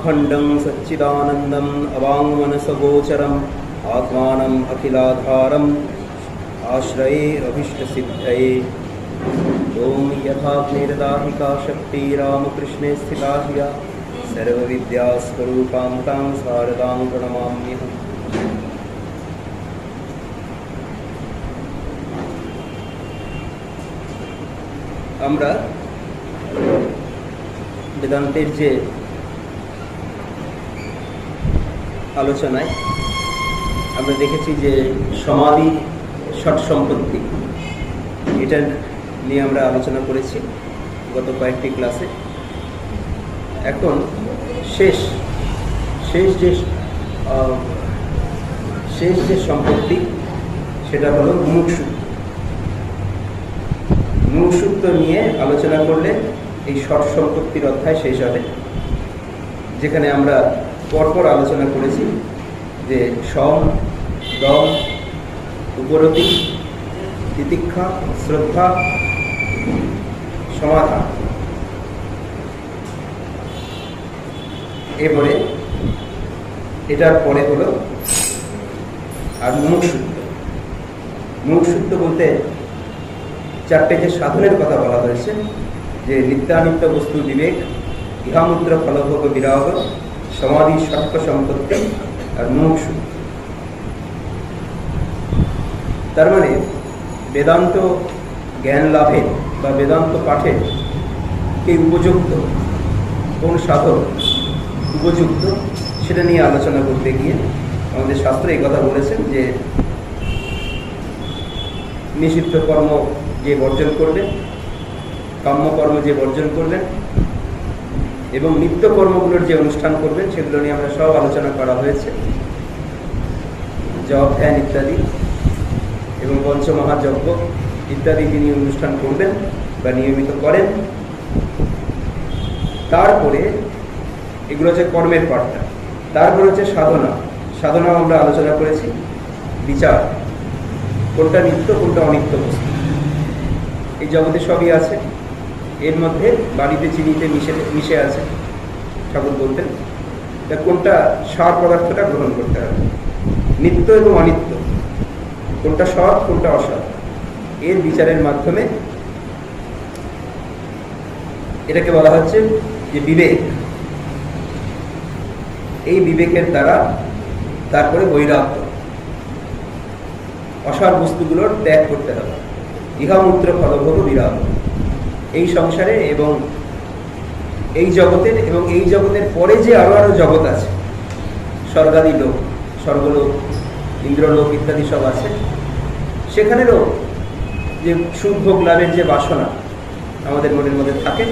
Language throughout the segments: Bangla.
अखंडं सच्चिदानन्दम् अवाङ्मनसगोचरम् आत्मानम् अखिलाधारम् आश्रये अभीष्टसिद्धये। ओम यथाग्निर्दाहिका शक्ति रामकृष्णे स्थिता हिया सर्वविद्यास्वरूपां तां शारदां प्रणमाम्यहम्। আমরা বেদান্তের যে আলোচনায় আমরা দেখেছি যে সমাধি ষট সম্পত্তি, এটা নিয়ে আমরা আলোচনা করেছি গত কয়েকটি ক্লাসে। এখন শেষ যে সম্পত্তি সেটা হলো মুমুক্ষুত্ব নিয়ে আলোচনা করলে এই ষট সম্পত্তির অধ্যায় শেষ হবে, যেখানে আমরা পরপর আলোচনা করেছি যে সম, দম, উপরতি, তিতিক্ষা, শ্রদ্ধা, সমাধান। এরপরে এটার পরে হলো আর মুমুক্ষুত্ব বলতে চারটে যে সাধনের কথা বলা হয়েছে, যে নিত্যানিত্য বস্তু বিবেক, ইহামূত্র ফলভোগ বিরাগ, সমাধি ষট্ক সম্পত্তি আর মুমুক্ষু। তার মানে বেদান্ত জ্ঞান লাভের বা বেদান্ত পাঠের কে উপযুক্ত, কোন সাধক উপযুক্ত, সেটা নিয়ে আলোচনা করতে গিয়ে আমাদের শাস্ত্রে এই কথা বলেছেন যে নিষিদ্ধ কর্ম যে বর্জন করবেন, কাম্যকর্ম যে বর্জন করবেন এবং নিত্য কর্মগুলোর যে অনুষ্ঠান করবেন, সেগুলো নিয়ে আমরা সব আলোচনা করা হয়েছে। জপ, ধ্যান ইত্যাদি এবং পঞ্চমহাযজ্ঞ ইত্যাদি যিনি অনুষ্ঠান করবেন বা নিয়মিত করেন। তারপরে এগুলো হচ্ছে কর্মের পাঠটা। তারপরে হচ্ছে সাধনা আমরা আলোচনা করেছি, বিচার, কোনটা নিত্য কোনটা অনিত্য বস্তু। এই জগতে সবই আছে, এর মধ্যে বাড়িতে চিনিতে মিশে আছে ঠাকুর বলতেন। তা কোনটা সার পদার্থটা গ্রহণ করতে হবে, নিত্য এবং অনিত্য, কোনটা সৎ কোনটা অসৎ, এর বিচারের মাধ্যমে এটাকে বলা হচ্ছে যে বিবেক। এই বিবেকের দ্বারা তারপরে বৈরাগ্য, অসার বস্তুগুলোর ত্যাগ করতে হবে। ইহামূত্র ফলভোগ বিরাগ, এই সংসারে এবং এই জগতের এবং এই জগতের পরে যে আরো জগৎ আছে, স্বর্গাদি লোক, স্বর্গলোক, ইন্দ্রলোক ইত্যাদি সব আছে, সেখানেরও যে সুখভোগ লাভের যে বাসনা আমাদের মনের মধ্যে থাকে,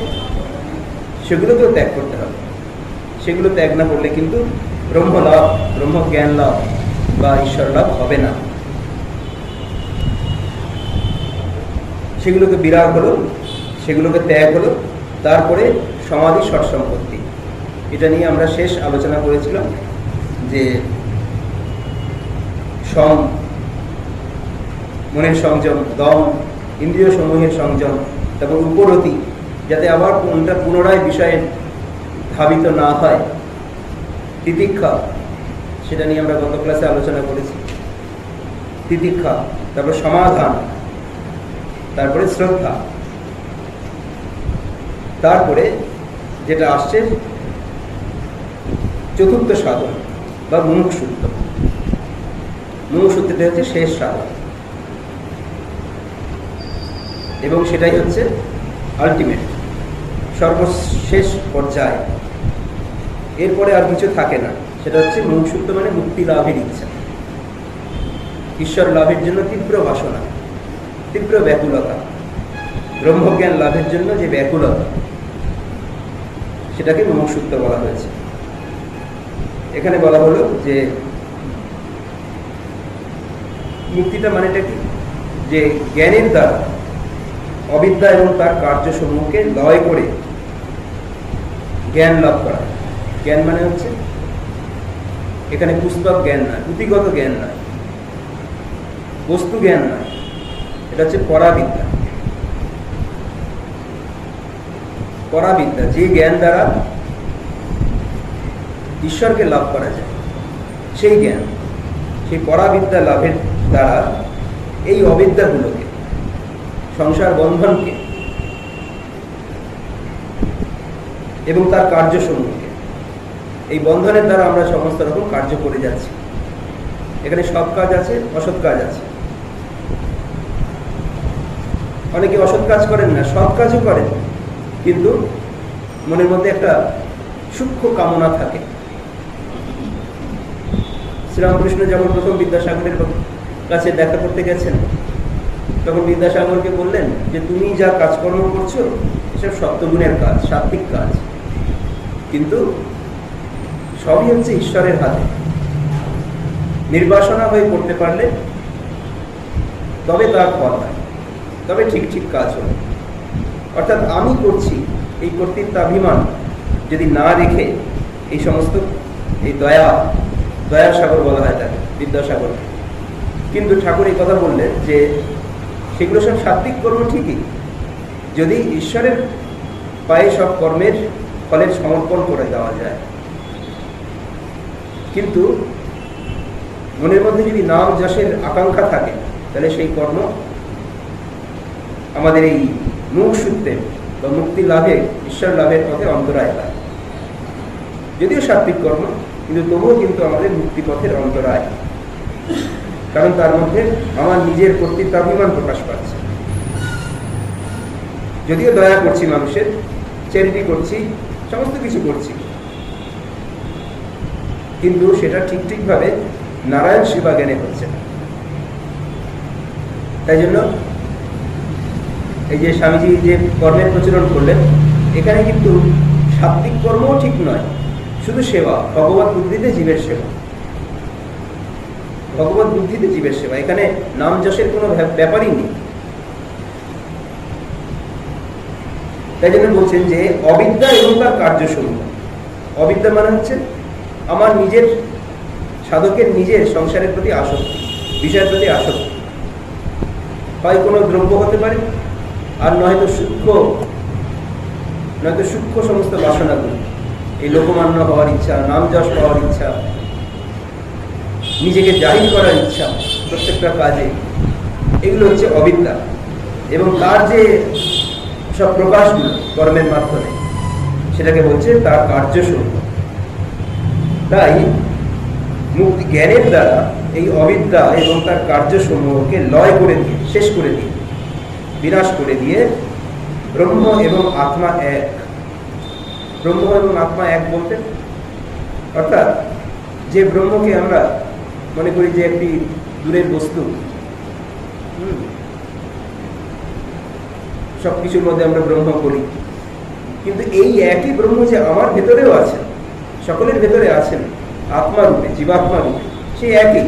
সেগুলোকেও ত্যাগ করতে হবে। সেগুলো ত্যাগ না করলে কিন্তু ব্রহ্মলাভ, ব্রহ্মজ্ঞান লাভ বা ঈশ্বর লাভ হবে না। সেগুলোকে বিরাগ হলো, সেগুলোকে ত্যাগ হলো। তারপরে সমাধি ষট সম্পত্তি, এটা নিয়ে আমরা শেষ আলোচনা করেছিলাম যে সম, মনের সংযম, দম, ইন্দ্রিয় সমূহের সংযম, তারপর উপরতি, যাতে আবার কোনটা পুনরায় বিষয়ে ধাবিত না হয়, তিতিক্ষা, সেটা নিয়ে আমরা গত ক্লাসে আলোচনা করেছি। তিতিক্ষা, তারপর সমাধান, তারপরে শ্রদ্ধা, তারপরে যেটা আসছে চতুর্থ সাধন বা মুমুক্ষুত্ব। মুমুক্ষুত্বটা হচ্ছে শেষ সাধন এবং সেটাই হচ্ছে আলটিমেট, সর্বশেষ পর্যায়। এরপরে আর কিছু থাকে না। সেটা হচ্ছে মুমুক্ষুত্ব মানে মুক্তি লাভের ইচ্ছা, ঈশ্বর লাভের জন্য তীব্র বাসনা, তীব্র ব্যাকুলতা, ব্রহ্মজ্ঞান লাভের জন্য যে ব্যাকুলতা, সেটাকে মুমুক্ষুত্ব বলা হয়েছে। এখানে বলা হলো যে মুক্তিটা মানেটা কি, যে জ্ঞানের দ্বারা অবিদ্যা এবং তার কার্যসমূহকে লয় করে জ্ঞান লাভ করা। জ্ঞান মানে হচ্ছে এখানে পুস্তক জ্ঞান নয়, পুঁথিগত জ্ঞান নয়, বস্তু জ্ঞান নয়, এটা হচ্ছে পরাবিদ্যা। পরাবিদ্যা, যে জ্ঞান দ্বারা ঈশ্বরকে লাভ করা যায়। সেই জ্ঞান, সেই পরাবিদ্যা লাভের দ্বারা এই অবিদ্যাগুলোকে, সংসার বন্ধনকে এবং তার কার্যসমূহকে, এই বন্ধনের দ্বারা আমরা সমস্ত রকম কার্য করে যাচ্ছি। এখানে সৎ কাজ আছে, অসৎ কাজ আছে। অনেকে অসৎ কাজ করেন না, সৎ কাজও করেন, কিন্তু মনের মধ্যে একটা সূক্ষ্ম কামনা থাকে। শ্রীরামকৃষ্ণ যখন প্রথম বিদ্যাসাগরের কাছে দেখা করতে গেছেন, তখন বিদ্যাসাগরকে বললেন যে তুমি যা কাজকর্ম করছো এসব সত্যগুণের কাজ, সাত্বিক কাজ, কিন্তু সবই হচ্ছে ঈশ্বরের হাতে। নির্বাসনা হয়ে করতে পারলে তবে তার ফল হয়, তবে ঠিক ঠিক কাজ হবে। অর্থাৎ আমি করছি এই কর্তৃত্বাভিমান যদি না রেখে এই সমস্ত এই দয়াসাগর বলা হয় তাকে, বিদ্যাসাগর। কিন্তু ঠাকুর এই কথা বললেন যে সেগুলো সব সাত্বিক কর্ম ঠিকই, যদি ঈশ্বরের পায়ে সব কর্মের ফলের সমর্পণ করে দেওয়া যায়। কিন্তু মনের মধ্যে যদি নাম যশের আকাঙ্ক্ষা থাকে, তাহলে সেই কর্ম আমাদের এই মুক্তির বা মুক্তি লাভে, ঈশ্বর লাভের পথে অন্তরায় হয়। যদিও সাত্বিক কর্ম, কিন্তু তবুও কিন্তু আমাদের মুক্তিপথের অন্তরায়, কারণ তার মধ্যে আমার নিজের কর্তৃত্বাভিমান প্রকাশ পাচ্ছে। যদিও দয়া করছি মানুষের, চ্যারিটি করছি, সমস্ত কিছু করছি, কিন্তু সেটা ঠিক ঠিকভাবে নারায়ণ সেবা জ্ঞানে হচ্ছে না। তাই জন্য এই যে স্বামীজি যে কর্মের প্রচলন করলেন, এখানে কিন্তু সাত্বিক কর্মও ঠিক নয়, শুধু সেবা, ভগবত বুদ্ধিতে জীবের সেবা, ভগবত বুদ্ধিতে জীবের সেবা। এখানে নাম যশের কোনো ব্যাপারই নেই। তাই জন্য বলছেন যে অবিদ্যা এবং তার কার্যসমূহ। অবিদ্যা মানে হচ্ছে আমার নিজের, সাধকের নিজের সংসারের প্রতি আসক্তি, বিষয়ের প্রতি আসক্তি। হয় কোনো দ্রব্য হতে পারে, আর নয়তো সূক্ষ্ম সমস্ত বাসনাগুলো, এই লোকমান্য হওয়ার ইচ্ছা, নাম যশ পাওয়ার ইচ্ছা, নিজেকে জাহির করার ইচ্ছা প্রত্যেকটা কাজে, এগুলো হচ্ছে অবিদ্যা। এবং তার যে সব প্রকাশগুলো কর্মের মাধ্যমে, সেটাকে বলছে তার কার্যসমূহ। তাই মুক্তি জ্ঞানের দ্বারা এই অবিদ্যা এবং তার কার্যসমূহকে লয় করে দিয়ে, শেষ করে দিয়ে, বিনাশ করে দিয়ে ব্রহ্ম এবং আত্মা এক। ব্রহ্ম এবং আত্মা এক বলতে অর্থাৎ যে ব্রহ্মকে আমরা মনে করি যে একটি দূরের বস্তু, সবকিছুর মধ্যে আমরা ব্রহ্ম করি, কিন্তু এই একই ব্রহ্ম যে আমার ভেতরেও আছেন, সকলের ভেতরে আছেন আত্মা রূপে, জীবাত্মা রূপে, সেই একই।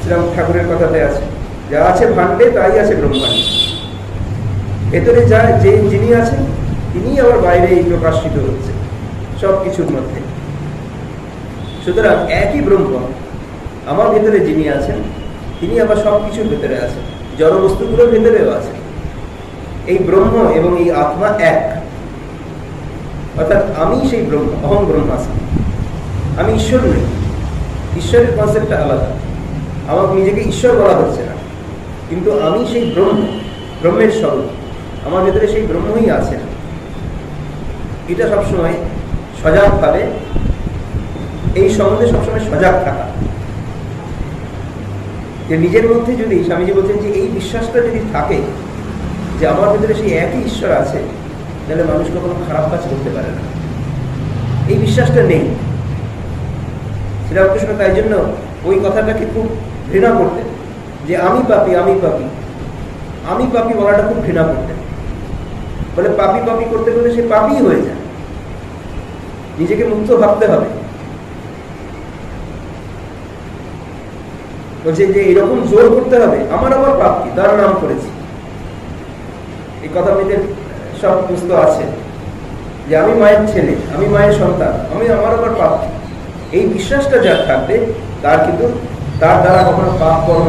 শ্রীরাম ঠাকুরের কথাতে আছে, যা আছে ভাণ্ডে তাই আছে ব্রহ্মাণ্ডে। ভেতরে যা যে যিনি আছেন, তিনি আবার বাইরে এই প্রকাশিত হচ্ছে সব কিছুর মধ্যে। সুতরাং একই ব্রহ্ম আমার ভেতরে যিনি আছেন, তিনি আবার সব কিছুর ভেতরে আছেন, জড় বস্তুগুলোর ভেতরেও আছেন। এই ব্রহ্ম এবং এই আত্মা এক। অর্থাৎ আমি সেই ব্রহ্ম, অহং ব্রহ্মাস্মি। আমি ঈশ্বর নই, ঈশ্বরের কনসেপ্টটা আলাদা। আমাকে নিজেকে ঈশ্বর বলা হচ্ছে না, কিন্তু আমি সেই ব্রহ্ম, ব্রহ্মের স্বরূপ, আমার ভেতরে সেই ব্রহ্মই আছেন। এটা সবসময় সজাগভাবে, এই সম্বন্ধে সবসময় সজাগ থাকা, যে নিজের মধ্যে যদি, স্বামীজি বলছেন যে এই বিশ্বাসটা যদি থাকে যে আমার ভেতরে সেই একই ঈশ্বর আছে, তাহলে মানুষ কখনো খারাপ কাজ করতে পারে না। এই বিশ্বাসটা নেই। শ্রীরামকৃষ্ণ তাই জন্য ওই কথাটাকে খুব ঘৃণা করতেন, যে আমি পাপী, আমি পাপী, আমি পাপী বলাটা খুব ঘৃণা করতেন। বলে পাপী পাপী করতে করতে সে পাপী হয়ে যায়। নিজেকে মুক্ত ভাবতে হবে। বলছে যে এরকম জোর করতে হবে, আমার আবার পাপ কি, তার নাম করেছি। এই কথা মেয়েদের সব পুস্তক আছে যে আমি মায়ের ছেলে, আমি মায়ের সন্তান, আমার আবার পাপ কি। এই বিশ্বাসটা যার থাকবে, তার কিন্তু তার দ্বারা কখনো পাপ কর্ম,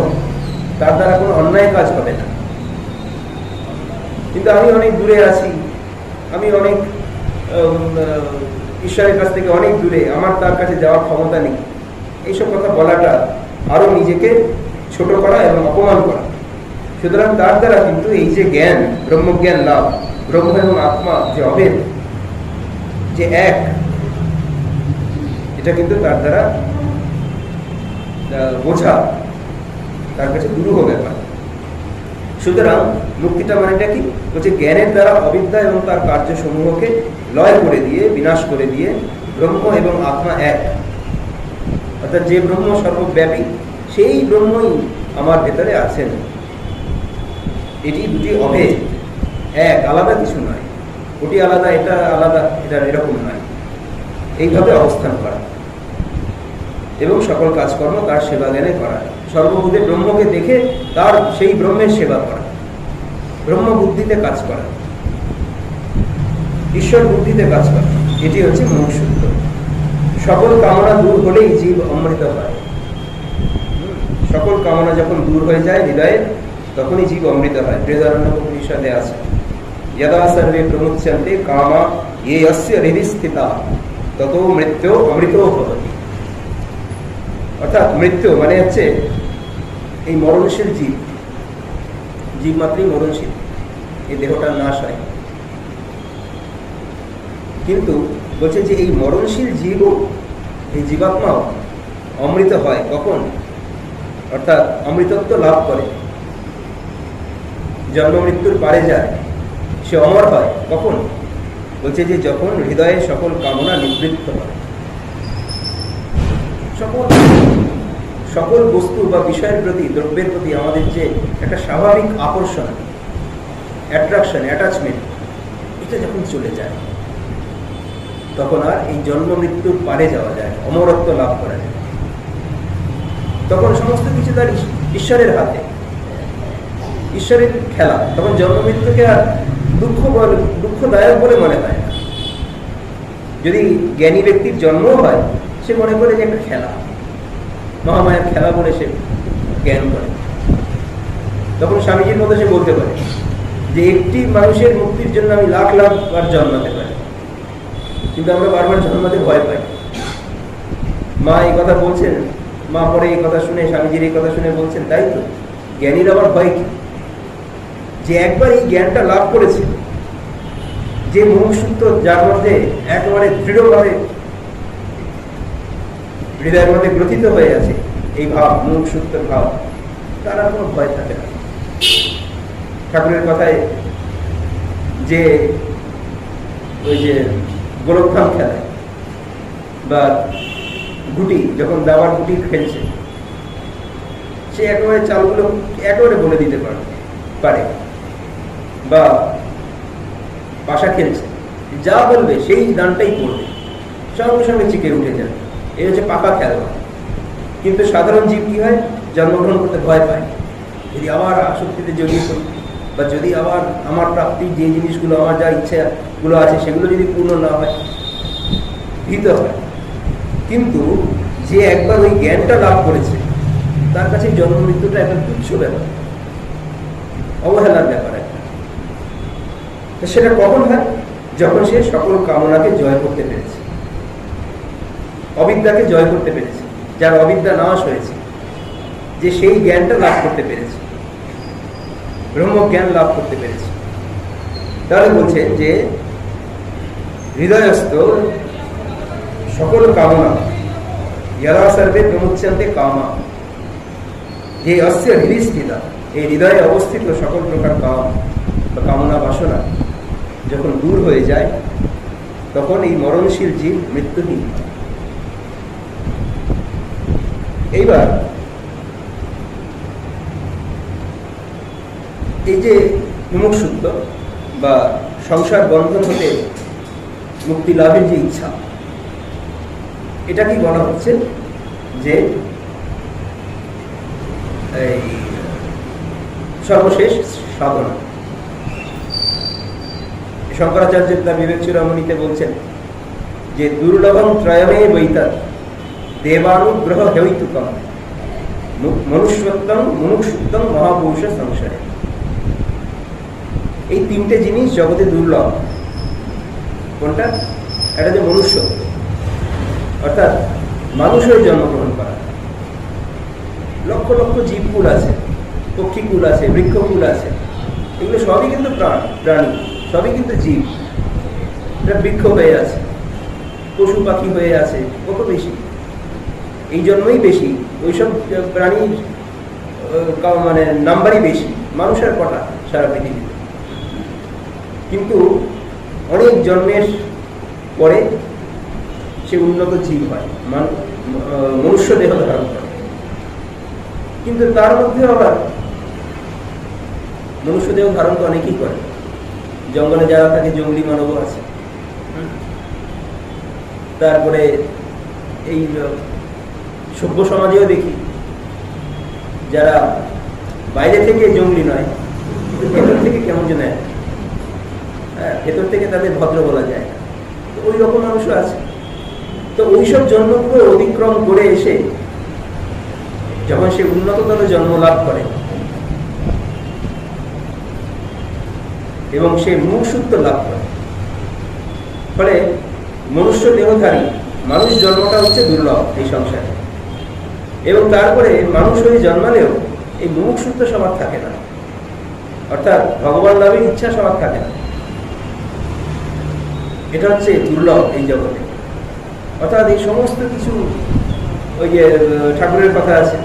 তার দ্বারা কোনো অন্যায় কাজ হবে না। কিন্তু আমি অনেক দূরে আছি, আমি অনেক ঈশ্বরের কাছ থেকে অনেক দূরে, আমার তার কাছে যাওয়ার ক্ষমতা নেই, এইসব কথা বলাটা আরো নিজেকে ছোট করা এবং অপমান করা। সুতরাং তার দ্বারা কিন্তু এই যে জ্ঞান, ব্রহ্মজ্ঞান লাভ, ব্রহ্ম এবং আত্মা যে অভেদ, যে এক, এটা কিন্তু তার দ্বারা বোঝা তার কাছে দুরূহ ব্যাপার। সুতরাং মুক্তিটা মানেটা কি? বলছে জ্ঞানের দ্বারা অবিদ্যা এবং তার কার্যসমূহকে লয় করে দিয়ে, বিনাশ করে দিয়ে ব্রহ্ম এবং আত্মা এক, অর্থাৎ যে ব্রহ্ম সর্বব্যাপী সেই ব্রহ্মই আমার ভেতরে আছেন। এটি দুটি অভেদ, এক, আলাদা কিছু নয়। ওটি আলাদা, এটা আলাদা, এটা এরকম নয়। এইভাবে অবস্থান করা এবং সকল কাজকর্ম তার সেবা জ্ঞানে করা, সর্বভূতে ব্রহ্মকে দেখে তার সেই ব্রহ্মের সেবা করা, ব্রহ্ম বুদ্ধিতে কাজ করা, ঈশ্বর বুদ্ধিতে কাজ করা, এটি হচ্ছে মুমুক্ষুত্ব। সকল কামনা দূর হলেই জীব অমৃত হয়। সকল কামনা যখন দূর হয়ে যায় হৃদয়ে, তখনই জীব অমৃত হয়। বৃহদারণ্যকোপনিষদে আছে, যদা সর্বে প্রমুচ্যন্তে কামা ये अस्य हृदि स्थिता ততো মৃত্যু অমৃত ভবতি। অর্থাৎ মৃত্যু মানে হচ্ছে এই মরণশীল জীব, জীব মাত্রই মরণশীল, এই দেহটার নাশ হয়। কিন্তু বলছে যে এই মরণশীল জীবও, এই জীবাত্মাও অমৃত হয় কখন? অর্থাৎ অমৃতত্ব লাভ করে, জন্ম মৃত্যুর পারে যায়, সে অমর হয় কখন? বলছে যে যখন হৃদয়ে সকল কামনা নিবৃত্ত হয়। সকল বস্তু বা বিষয়ের প্রতি, দ্রব্যের প্রতি আমাদের যে একটা স্বাভাবিক আকর্ষণ, অ্যাট্রাকশন, অ্যাটাচমেন্ট, এটা যখন চলে যায়, তখন আর এই জন্ম মৃত্যুর পারে যাওয়া যায়, অমরত্ব লাভ করা যায়। তখন সমস্ত কিছু তার ঈশ্বরের হাতে, ঈশ্বরের খেলা। তখন জন্ম মৃত্যুকে আর দুঃখদায়ক বলে মনে হয় না। যদি জ্ঞানী ব্যক্তির জন্ম হয়, সে মনে করে যে একটা খেলা, মহামায়ার খেলা বলে সে জ্ঞান করে। তখন স্বামীজির মতো সে বলতে পারে যে একটি মানুষের মুক্তির জন্য আমি লাখ লাখ বার জন্মাতে পারি, কিন্তু আমরা বারবার জন্মাতে ভয় পাই। মা এই কথা বলছেন, মা পরে এই কথা শুনে, স্বামীজির এই কথা শুনে বলছেন, তাই তো জ্ঞানীর আবার ভয় কি? যে একবার এই জ্ঞানটা লাভ করেছে, যে মুমুক্ষুত্ব যার মধ্যে একেবারে দৃঢ়ভাবে হৃদয়ের মধ্যে গ্রথিত হয়ে আছে এই ভাব, মুমুক্ষুত্বের ভাব, তার আর কোনো ভয় থাকে না। ঠাকুরের কথায় যে ওই যে গোলকধাম খেলায় বা গুটি, যখন দাবার গুটি খেলছে, সে একেবারে চালগুলো একেবারে বলে দিতে পারে, বা পাশা খেলছে, যা বলবে সেই দানটাই পড়বে, সঙ্গে সঙ্গে চিকে উঠে যাবে। এই হচ্ছে পাকা খেলোয়াড়। কিন্তু সাধারণ জীব কি হয়? জন্মগ্রহণ করতে ভয় পায়। যদি আবার আসক্তিতে জড়িয়ে পড়ি, বা যদি আবার আমার প্রাপ্তি যে জিনিসগুলো, আমার যা ইচ্ছাগুলো আছে সেগুলো যদি পূর্ণ না হয়, ভীত হয়। কিন্তু যে একবার ওই জ্ঞানটা লাভ করেছে, তার কাছে জন্ম মৃত্যুটা একটা তুচ্ছ ব্যাপার, অবহেলার ব্যাপার একটা। সেটা কখন হয়? যখন সে সকল কামনাকে জয় করতে পেরেছে, অবিদ্যাকে জয় করতে পেরেছে, যার অবিদ্যা নাশ হয়েছে, যে সেই জ্ঞানটা লাভ করতে পেরেছে, ব্রহ্মজ্ঞান লাভ করতে পেরেছে। তাহলে বলছেন যে হৃদয়স্থ সকল কামনা ইয়ারা সর্বে প্রমুচ্যন্তে কামা, যে অস্য হৃদি স্থিতা, এই হৃদয়ে অবস্থিত সকল প্রকার কাম বা কামনা বাসনা যখন দূর হয়ে যায়, তখন এই মরণশীল জীব মৃত্যুহীন। এইবার এই যে মুমুক্ষুত্ব বা সংসার বন্ধন হতে মুক্তি লাভের যে ইচ্ছা, এটাকেই বলা হচ্ছে যে এই সর্বশেষ সাধনা। শঙ্করাচার্য তার বিবেক চূড়ামণিতে বলছেন যে দুর্লভম ত্রয়মে বৈতা দেবানুগ্রহ হেতুকম মনুষ্যত্বম মুমুক্ষুত্বম মহাপুরুষ সংসারে। এই তিনটে জিনিস জগতে দুর্লভ, কোনটা? এটা যে মনুষ্য, অর্থাৎ মানুষ হয়ে জন্মগ্রহণ করা। লক্ষ লক্ষ জীবকুল আছে, পক্ষীকুল আছে, বৃক্ষকুল আছে, এগুলো সবই কিন্তু প্রাণী, সবই কিন্তু জীব। এটা বৃক্ষ হয়ে আছে, পশু পাখি হয়ে আছে, কত বেশি, এই জন্যই বেশি। ওইসব প্রাণীর মানে নাম্বারই বেশি, মানুষের কটা সারা পৃথিবীতে। কিন্তু অনেক জন্মের পরে সে উন্নত জীব হয়, মনুষ্য দেহ ধারণ করে। কিন্তু তার মধ্যে আবার মনুষ্য দেহ ধারণ তো অনেকেই করে। জঙ্গলে যারা থাকে জঙ্গলি মানবও আছে। তারপরে এই সভ্য সমাজেও দেখি যারা বাইরে থেকে জঙ্গলি নয়, ভেতর থেকে কেমন যেন, হ্যাঁ, ভেতর থেকে তাদের ভদ্র বলা যায় না, তো ওই রকম মানুষও আছে। তো ওইসব জন্মগুলো অতিক্রম করে এসে যখন সে উন্নততর জন্ম লাভ করে এবং সে মুমুক্ষুত্ব লাভ করে, ফলে মনুষ্য দেহধারী মানুষ জন্মটা হচ্ছে দুর্লভ এই সংসারে। এবং তারপরে মানুষ হয়ে জন্মালেও এই মুমুক্ষুত্ব সবার থাকে না, অর্থাৎ ভগবান লাভের ইচ্ছা সবার থাকে না। এটা হচ্ছে দুর্লভ এই জগতে। অর্থাৎ এই সমস্ত কিছু, ওই যে ঠাকুরের কথা আছে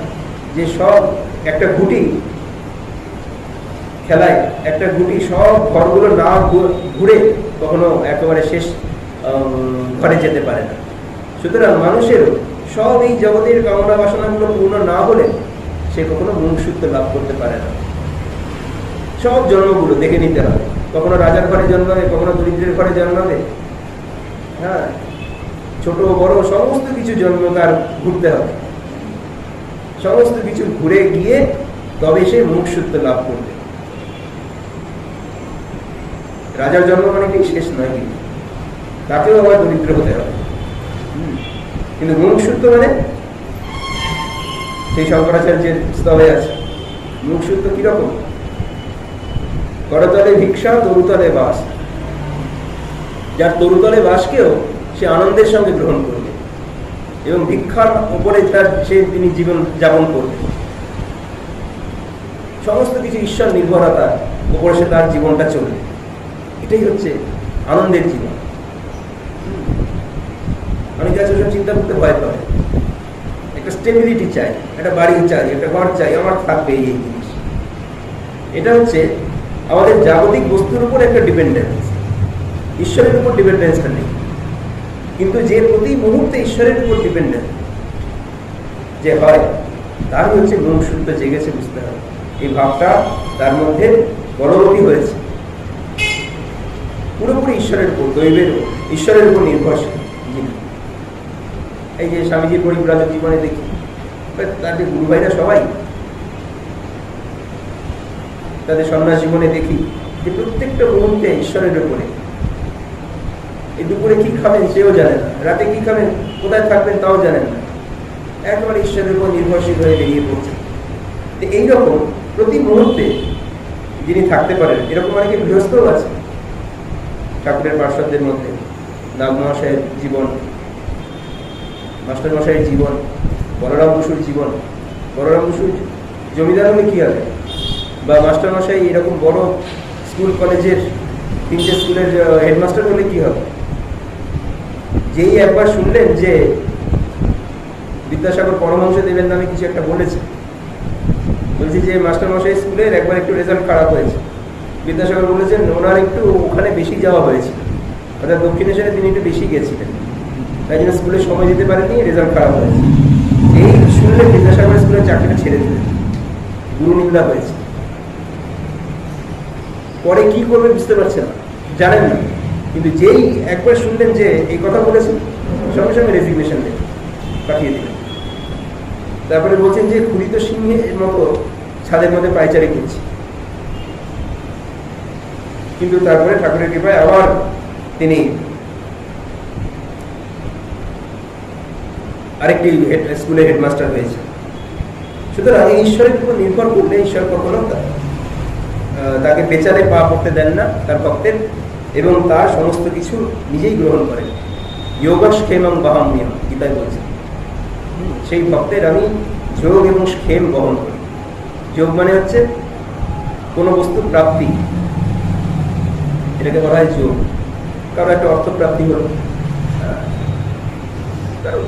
যে সব একটা গুটি খেলায়, একটা গুটি সব ঘরগুলো না ঘুরে কখনো একেবারে শেষ ঘরে যেতে পারে না। সুতরাং মানুষেরও সব এই জগতের কামনা বাসনাগুলো পূর্ণ না হলে সে কখনো মুমুক্ষুত্ব লাভ করতে পারে না। সব জন্মগুলো দেখে নিতে হবে, কখনো রাজার ঘরে জন্মাবে, কখনো দরিদ্রের ঘরে জন্মাবে, হ্যাঁ, ছোট বড় সমস্ত কিছু জন্ম তার ঘুরতে হবে। সমস্ত কিছু ঘুরে গিয়ে তবে সে মুমুক্ষুত্ব লাভ করবে। রাজার জন্ম মানে কি শেষ নয়, কিন্তু তাকেও আবার দরিদ্র হতে হবে। কিন্তু মুমুক্ষুত্ব মানে সেই শঙ্করাচার্যের স্তবে আছে। মুমুক্ষুত্ব কিরকম? করতলে ভিক্ষা, তরুতলে বাস। যার তরুতলে বাসকেও সে আনন্দের সঙ্গে গ্রহণ করবে এবং ভিক্ষার উপরে তিনি জীবন যাপন করবে। সমস্ত কিছু ঈশ্বর নির্ভরতার উপরে সে তার জীবনটা চলবে। এটাই হচ্ছে আনন্দের জীবন। অনেকে আছে ওসব চিন্তা করতে ভয় পাবে। একটা স্টেবিলিটি চাই, একটা বাড়ি চাই, একটা ঘর চাই, আমার থাকবে এই জিনিস। এটা হচ্ছে আমাদের জাগতিক বস্তুর উপর একটা ডিপেন্ডেন্স, ঈশ্বরের উপর ডিপেন্ডেন্সটা নেই। কিন্তু যে প্রতি মুহূর্তে ঈশ্বরের উপর ডিপেন্ডেন্ট যে হয়, তার হচ্ছে মুমুক্ষুত্ব জেগেছে, বুঝতে হবে। এই ভাবটা তার মধ্যে বলবতী হয়েছে, পুরোপুরি ঈশ্বরের উপর, দৈবের ঈশ্বরের উপর নির্ভরশীল। এই যে স্বামীজির পরিব্রাজক জীবনে দেখি, তাদের গুরু ভাইরা সবাই, তাদের সন্ন্যাস জীবনে দেখি যে প্রত্যেকটা মুহূর্তে ঈশ্বরের উপরে। এই দুপুরে কি খাবেন সেও জানেন না, রাতে কি খাবেন, কোথায় থাকবেন তাও জানেন না, একবারে ঈশ্বরের উপর নির্ভরশীল হয়ে বেরিয়ে পড়ছে। তো এইরকম প্রতি মুহূর্তে যিনি থাকতে পারেন, এরকম অনেকে গৃহস্থও আছে ঠাকুরের পার্শ্বদের মধ্যে। নাগ মহাশয়ের জীবন, মাস্টার মশাইয়ের জীবন, বলরাম বসুর জীবন। বলরাম বসুর জমিদার হলে কি হবে, বা মাস্টার মশাই এরকম বড় স্কুল কলেজের 3টে স্কুলের হেডমাস্টার হলে কি হবে? যেই একবার শুনলেন যে বিদ্যাসাগর পরমহংস দেবের নামে কিছু একটা বলেছে, বলছি যে মাস্টার মশাই স্কুলের একবার একটু রেজাল্ট খারাপ হয়েছে, বিদ্যাসাগর বলেছেন ওনার একটু ওখানে বেশি যাওয়া হয়েছে, অর্থাৎ দক্ষিণেশ্বরে তিনি একটু বেশি গেছিলেন, তাই জন্য স্কুলে সময় দিতে পারেনি, রেজাল্ট খারাপ হয়েছে। এই শুনলে বিদ্যাসাগর স্কুলের চাকরিটা ছেড়ে দিলেন, গুরু নিন্দা হয়েছে। পরে কি করবে বুঝতে পারছেন না, জানেন না, কিন্তু যেই একবার শুনলেন যে এই কথা বলেছেন, সঙ্গে সঙ্গে রেজিগনেশন পাঠিয়ে দিলেন। তারপরে বলছেন যে খুলিত সিংহের মতো ছাদের মধ্যে পায়চারি করছি। কিন্তু তারপরে ঠাকুরের কৃপায় আবার তিনি আরেকটি স্কুলের হেডমাস্টার হয়েছে। সুতরাং এই ঈশ্বরের উপর নির্ভর করলে ঈশ্বর কখনো তাকে পেছালে পা পড়তে দেন না তার ভক্তের, এবং তার সমস্ত কিছু নিজেই গ্রহণ করেন। যোগক্ষেমং বহাম্যহম, গীতায় বলছে সেই ভক্তের আমি যোগ এবং ক্ষেম বহন করি। যোগ মানে হচ্ছে কোনো বস্তু প্রাপ্তি, এটাকে বলা হয় যোগ। কারো একটা অর্থ প্রাপ্তি হলো, কারো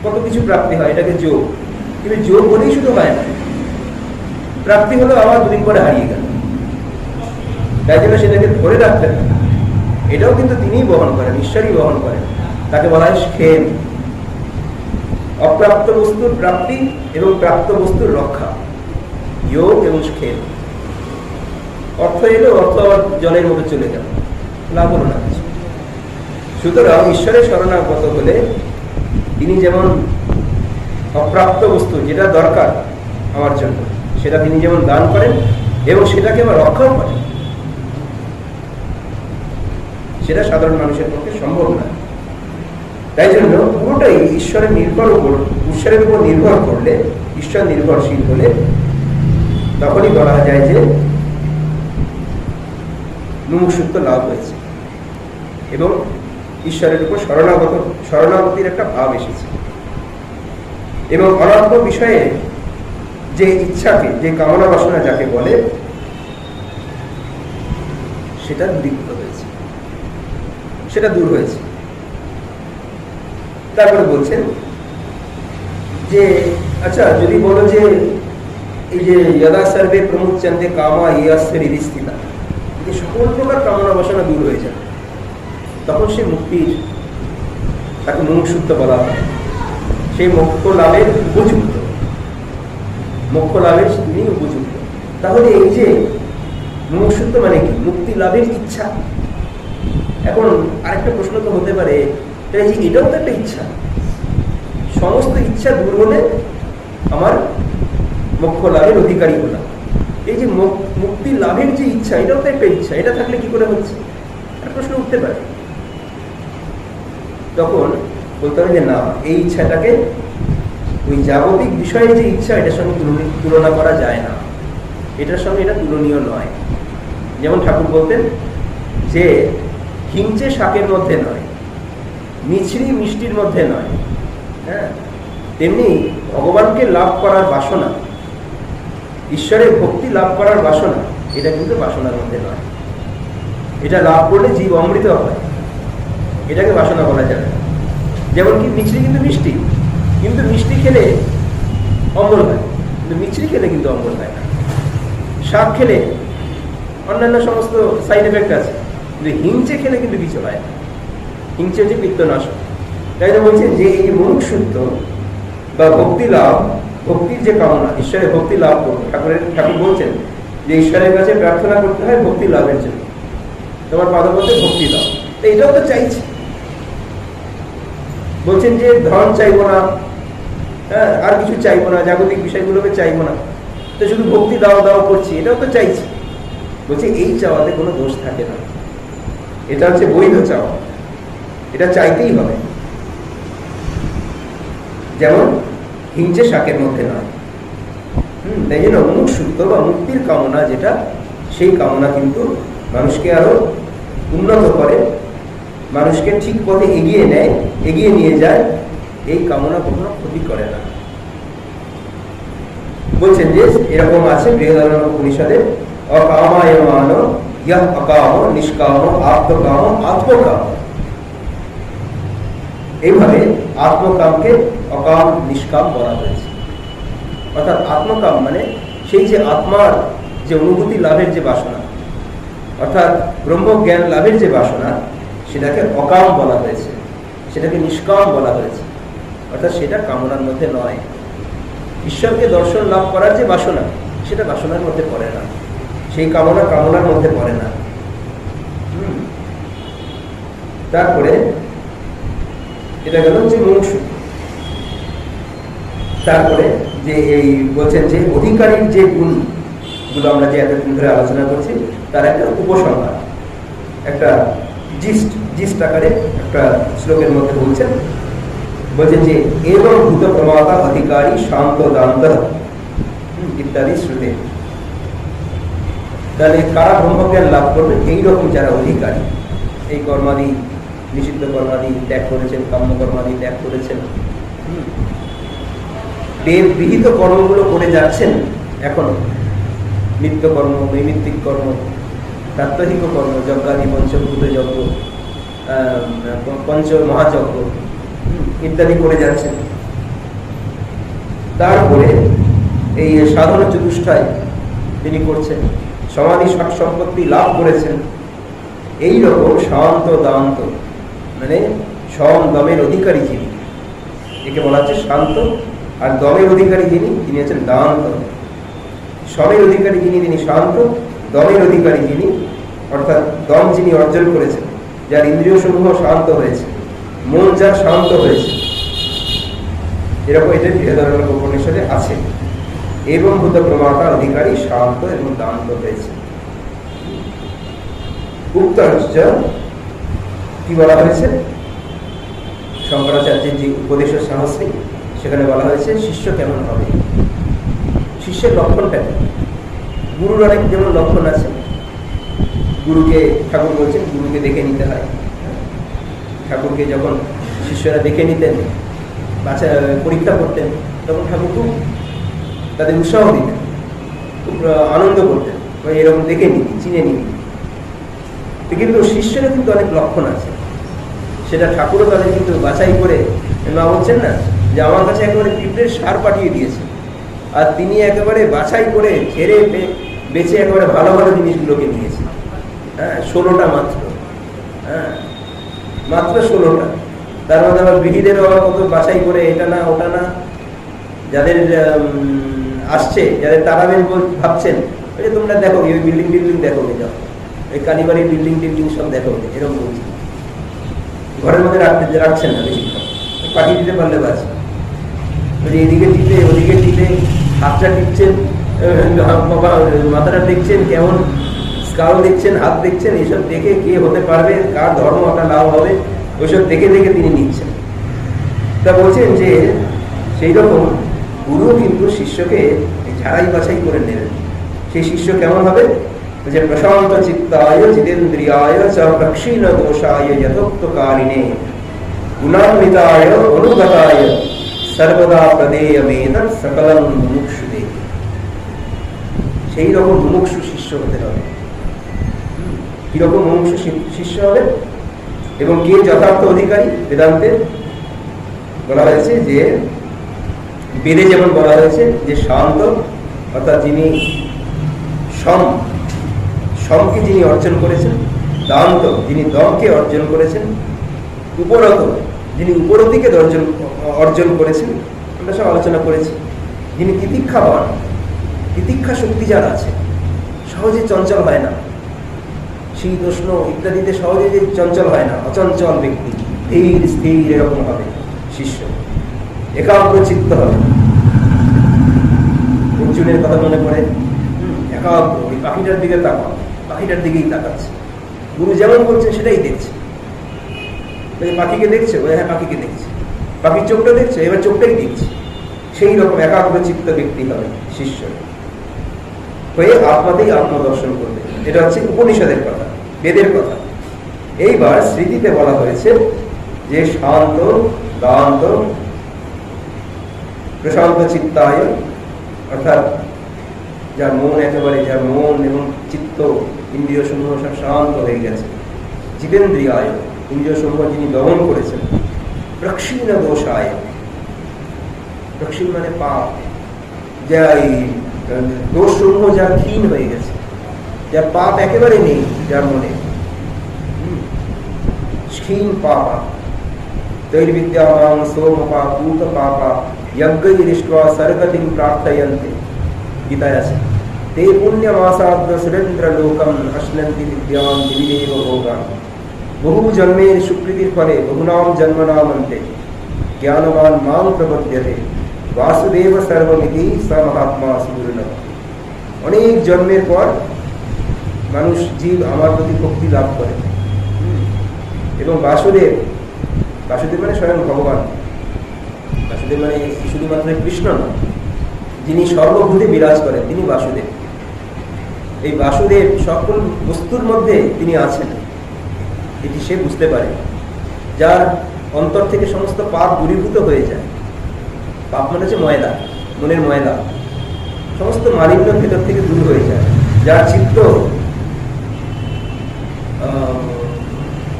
কত কিছু প্রাপ্তি হয়, এটাকে যোগ। কিন্তু যোগ হলেই শুধু হয় না, প্রাপ্তি হলো আবার দুদিন পরে হারিয়ে গেল, তাই জন্য সেটাকে ধরে রাখতে হবে। এটাও কিন্তু তিনিই বহন করেন, ঈশ্বরই বহন করেন। তাকে বলা হয় ক্ষেম, অপ্রাপ্ত বস্তুর প্রাপ্তি এবং প্রাপ্ত বস্তুর রক্ষা, যোগ এবং ক্ষেম। অর্থ এলো, অর্থ আবার জলের মধ্যে চলে গেল, লাভ হলো না কিছু। সুতরাং ঈশ্বরের শরণাগত হলে তিনি যেমন অপ্রাপ্ত বস্তু যেটা দরকার আমার জন্য, সেটা তিনি যেমন দান করেন এবং সেটাকে আবার রক্ষাও করেন। সেটা সাধারণ মানুষের পক্ষে সম্ভব না। তাই জন্য পুরোটাই ঈশ্বরের উপর নির্ভর করলে, ঈশ্বর নির্ভরশীল হলে তখনই বলা যায় যে মুমুক্ষুত্ব লাভ হয়েছে এবং ঈশ্বরের উপর শরণাগতির একটা ভাব এসেছে। এবং অনাত্ম বিষয়ে যে ইচ্ছাকে, যে কামনা বাসনা যাকে বলে, সেটা দূরীভূত হয়েছে, সেটা দূর হয়েছে। তারপরে বলছেন যে আচ্ছা, যদি বলো যে এই যে যদা সর্বে প্রমুচ্যন্তে কামা ইয়াস্য হৃদিস্থিতা, এই সকল প্রকার কামনা বাসনা দূর হয়ে যাবে, তখন সে মুক্তির, তাকে মুমুক্ষুত্ব বলা হয়। সেই মোক্ষ লাভের উপযুক্ত, মোক্ষ লাভের তিনি উপযুক্ত। তাহলে এই যে মুমুক্ষুত্ব মানে কি? মুক্তি লাভের ইচ্ছা। এখন আরেকটা প্রশ্ন তো হতে পারে, যে এটাও তো একটা ইচ্ছা, সমস্ত ইচ্ছা দূর হলে আমার মোক্ষ লাভের অধিকারী হলাম। এই যে মুক্তি লাভের যে ইচ্ছা, এটাও তো একটা ইচ্ছা, এটা থাকলে কি করে হচ্ছে? একটা প্রশ্ন উঠতে পারে। তখন বলতে হবে যে না, এই ইচ্ছাটাকে ওই জাগতিক বিষয়ের যে ইচ্ছা, এটার সঙ্গে তুলনা করা যায় না, এটার সঙ্গে এটা তুলনীয় নয়। যেমন ঠাকুর বলতেন যে হিংচে শাকের মধ্যে নয়, মিছরি মিষ্টির মধ্যে নয়। হ্যাঁ, তেমনি ভগবানকে লাভ করার বাসনা, ঈশ্বরের ভক্তি লাভ করার বাসনা, এটা কিন্তু বাসনার মধ্যে নয়। এটা লাভ করলে জীব অমৃত হয়, এটাকে বাসনা বলা যাবে না। যেমন কি মিছরি কিন্তু মিষ্টি, কিন্তু মিষ্টি খেলে অম্বল হয়, কিন্তু মিছরি খেলে কিন্তু অম্বল হয় না। শাক খেলে অন্যান্য সমস্ত সাইড এফেক্ট আছে, কিন্তু হিংচে খেলে কিন্তু কিছু হয় না। হিংসে হচ্ছে পিত্তনাশক। তাই জন্য বলছেন যে এই মুমুক্ষুত্ব বা ভক্তি লাভ, ভক্তির যে কামনা, ঈশ্বরের ভক্তি লাভ করবো, ঠাকুর বলছেন যে ঈশ্বরের কাছে প্রার্থনা করতে হয় ভক্তি লাভের জন্য। তোমার পাদপথে ভক্তি দাও, তো এটাও তো চাইছে। বলছেন যে ধন চাইবো না, হ্যাঁ, আর কিছু চাইবো না, জাগতিক বিষয়গুলোকে চাইবো না, তো শুধু ভক্তি দাও দাও করছি, এটাও তো চাইছি। বলছে এই চাওয়াতে কোনো দোষ থাকে না, এটা হচ্ছে বৈধ চাওয়া, এটা চাইতেই হবে। যেমন হিংসে শাকের মধ্যে নয়। তাই জন্য মুমুক্ষুত্ব বা মুক্তির কামনা যেটা, সেই কামনা কিন্তু মানুষকে আরো উন্নত করে, মানুষকে ঠিক পথে এগিয়ে নেয়, এগিয়ে নিয়ে যায়। এই কামনা কখনো ক্ষতি করে না। বলছেন যে এরকম আছে বৃহদারণ্যক উপনিষদে, অকামায় মান ইয়ঃ অকাম নিষ্কাম আত্মকাম আত্মকাম। এইভাবে আত্মকামকে অকাম নিষ্কাম বলা হয়েছে। অর্থাৎ আত্মকাম মানে সেই যে আত্মার যে অনুভূতি লাভের যে বাসনা, অর্থাৎ ব্রহ্মজ্ঞান লাভের যে বাসনা, সেটাকে অকাম বলা হয়েছে, সেটাকে নিষ্কাম বলা হয়েছে। অর্থাৎ সেটা কামনার মধ্যে নয়। ঈশ্বরকে দর্শন লাভ করার যে বাসনা, সেটা বাসনার মধ্যে পড়ে না, সেই কামনা কামনার মধ্যে পড়ে না। তারপরে এটা গেল যে মুমুক্ষুত্ব। তারপরে যে এই বলছেন যে অধিকারীর যে গুণগুলো আমরা যে এতদিন ধরে আলোচনা করছি, তার একটা উপসংহার, একটা জিস্ট আকারে একটা শ্লোকের মধ্যে বলছেন যে এবং ভূত প্রমাতা অধিকারী শান্ত দান্ত ইত্যাদি শ্রুতে। তাহলে কারা ব্রহ্মজ্ঞান লাভ করবে? এইরকম যারা অধিকারী, এই কর্মাদি, নিষিদ্ধ কর্মাদি ত্যাগ করেছেন, কাম্য কর্মাদি ত্যাগ করেছেন, দেব বিহিত কর্মগুলো করে যাচ্ছেন এখনো। নিত্যকর্ম, নৈমিত্তিক কর্ম, প্রাত্যহিক কর্ম, যজ্ঞাদি, পঞ্চভূত যজ্ঞ, পঞ্চ মহাযজ্ঞ ইত্যাদি করে যাচ্ছেন। তারপরে এই সাধনা চতুষ্টায় তিনি করছেন, সমাধি ষট সম্পত্তি লাভ করেছেন। এই রকম শান্ত দান্ত, মানে সম দমের অধিকারী যিনি, একে বলা হচ্ছে শান্ত। আর দমের অধিকারী যিনি, তিনি হচ্ছেন দান্ত। সমের অধিকারী যিনি, তিনি শান্ত। দমের অধিকারী যিনি, অর্থাৎ দম যিনি অর্জন করেছেন, যার ইন্দ্রিয় সমূহ শান্ত হয়েছে, মন যার শান্ত হয়েছে, এরকম এটা বৃহদারণ্যক উপনিষদে আছে। এবং ভূত প্রমাতার অধিকারী শান্ত এবং দান্ত হয়েছে। উক্তশ্চ কি বলা হয়েছে? শঙ্করাচার্যের যে উপদেশ সাহসী, সেখানে বলা হয়েছে শিষ্য কেমন হবে, শিষ্যের লক্ষণটা কি। গুরুর অনেক যেমন লক্ষণ আছে, গুরুকে ঠাকুর বলছেন গুরুকে দেখে নিতে হয়। ঠাকুরকে যখন শিষ্যরা দেখে নিতেন, বাচ্চা পরীক্ষা করতেন, তখন ঠাকুর খুব তাদের উৎসাহ দিতেন, খুব আনন্দ করতেন, এরকম দেখে নিবি, চিনে নিবি। কিন্তু শিষ্যেরও কিন্তু অনেক লক্ষণ আছে, সেটা ঠাকুরও তাদের কিন্তু বাছাই করে, মা বলছেন না যে আমার কাছে একেবারে পিঁপড়ের সার পাঠিয়ে দিয়েছে, আর তিনি একেবারে বাছাই করে ছেড়ে বেছে একেবারে ভালো ভালো জিনিসগুলোকে নিয়েছে। হ্যাঁ, 16টা মাত্র, হ্যাঁ মাত্র 16টা। তার মধ্যে আবার বিহিদেরও আবার কত বাছাই করে, এটা না ওটা না। যাদের আসছে, যাদের তারাবেন ভাবছেন, ওই যে তোমরা দেখো ওই বিল্ডিং টিল্ডিং দেখো, যাও ওই কালীবাড়ির বিল্ডিং টিল্ডিং সব দেখো, এরকম বলছি। ঘরের মধ্যে রাখছেন না বেশিক্ষণ, পাঠিয়ে দিতে পারলে বাস। এদিকে টিপে ওদিকে টিপে, হাতটা টিপছেন, মাথাটা দেখছেন কেমন, স্কাল দেখছেন, হাত দেখছেন, এইসব দেখে কে হতে পারবে, কার ধর্ম একটা লাভ হবে, ওইসব দেখে দেখে তিনি নিচ্ছেন। তা বলছেন যে সেই রকম গুরু কিন্তু শিষ্যকে ঝাড়াই বাছাই করে নেবেন। সেই শিষ্য কেমন হবে? যে প্রশান্ত চিত্তায় জিতেন্দ্রিয়ায় চ প্রক্ষীণ দোষায় যথোক্তকারিণে গুণান্বিতায় অনুগতায় সর্বদা প্রদেয়মেত সকলং মুমুক্ষুদে। সেই রকম মুমুক্ষু শিষ্য হতে হবে। কিরকম মুমুক্ষু শিষ্য হবে এবং কে যথার্থ অধিকারী? বেদান্তে বলা হয়েছে যে, বেদে যেমন বলা হয়েছে যে শান্ত, অর্থাৎ যিনি সমকে যিনি অর্জন করেছেন, দান্ত যিনি দমকে অর্জন করেছেন, উপরত যিনি উপরতিকে অর্জন করেছেন, আমরা সব আলোচনা করেছি। যিনি তিতিক্ষাবান, তিতিক্ষা শক্তি যার আছে, সহজে চঞ্চল হয় না, শীত উষ্ণ ইত্যাদিতে সহজে যে চঞ্চল হয় না, অচঞ্চল ব্যক্তি, ধীর স্থির এরকম হবে শিষ্য, একাগ্র চিত্ত হবে। অর্জুনের কথা মনে পড়ে, একাগ্র, ওই পাখিটার দিকে তাকাও, পাখিটার দিকেই তাকাচ্ছে, গুরু যেমন বলছেন সেটাই দেখছে। পাখিকে দেখছে, ওই হ্যাঁ পাখিকে দেখছে, পাখির চোখটা দেখছে, এবার চোখটাই দেখছে। সেই রকম একাগ্র চিত্ত ব্যক্তি হবে শিষ্য, হয়ে আত্মাতেই আত্মদর্শন করবে। এটা হচ্ছে উপনিষদের কথা, বেদের কথা। এইবার স্মৃতিতে বলা হয়েছে যে শান্ত দান্ত প্রশান্ত চিত্তায়, অর্থাৎ যার মন একেবারে, যার মন এবং চিত্ত ইন্দ্রিয় সমূহ সব শান্ত হয়ে গেছে, জিতেন্দ্রিয়ায় ইন্দ্রিয় সমূহ যিনি দমন করেছেন, প্রক্ষীণ দোষায়, প্রক্ষীণ মানে পাপ, যা এই দোষ সমূহ যার ক্ষীণ হয়ে গেছে, যার পাপ একেবারে নেই, যার মনে ক্ষীণ পাপা তৈর্বিদ্যামাং সোমপা পূত পাপা যজ্ঞৈরিष्ट्वा সর্গতিং প্রার্থয়ন্তে, গীতায় আছে। তে পুণ্যমাসাদ্য সুরেন্দ্র লোকম অশ্নন্তি বিদ্যান দিবিদেব ভোগান। বহু জন্মের সুকৃতির ফলে বহুনাম জন্মনামন্তে জ্ঞানবান মাং প্রপদ্যতে বাসুদেব সর্বমিতি স মহাত্মা সুদূর্ণব। অনেক জন্মের পর মানুষ জীব আমার প্রতি ভক্তি লাভ করে, এবং বাসুদেব মানে স্বয়ং ভগবান, বাসুদেব মানে শুধুমাত্র কৃষ্ণ নয়, যিনি সর্বভূতে বিরাজ করেন তিনি বাসুদেব। এই বাসুদেব সকল বস্তুর মধ্যে তিনি আছেন, এটি সে বুঝতে পারে, যার অন্তর থেকে সমস্ত পাপ দূরীভূত হয়ে যায়। পাপ মানে হচ্ছে ময়লা, মনের ময়লা, সমস্ত মালিন্য ভেতর থেকে দূর হয়ে যায়।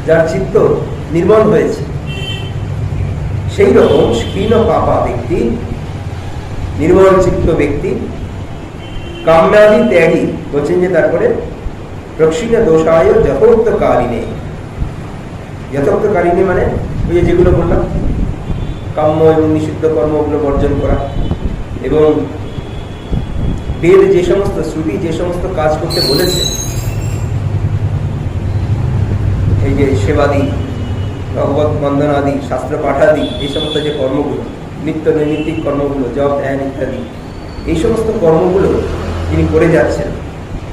যার চিত্ত নির্মল হয়েছে, সেই রকম ক্ষীণ পাপা ব্যক্তি, নির্মল চিত্ত ব্যক্তি, কাম্যাদি ত্যাগী বলছেন যে তারপরে প্রক্ষীণ দোষায় যথোক্তকারিণে। যথোক্তকারিণে মানে ওই যে যেগুলো বললাম, কাম্য এবং নিষিদ্ধ কর্মগুলো বর্জন করা, এবং বেদ যে সমস্ত শ্রুতি যে সমস্ত কাজ করতে বলেছে, এই যে সেবাদি, ভগবত বন্দনাদি, শাস্ত্র পাঠাদি, এই সমস্ত যে কর্মগুলো, নিত্য নৈমিত্তিক কর্মগুলো, জপ ধ্যান ইত্যাদি, এই সমস্ত কর্মগুলো যিনি করে যাচ্ছেন,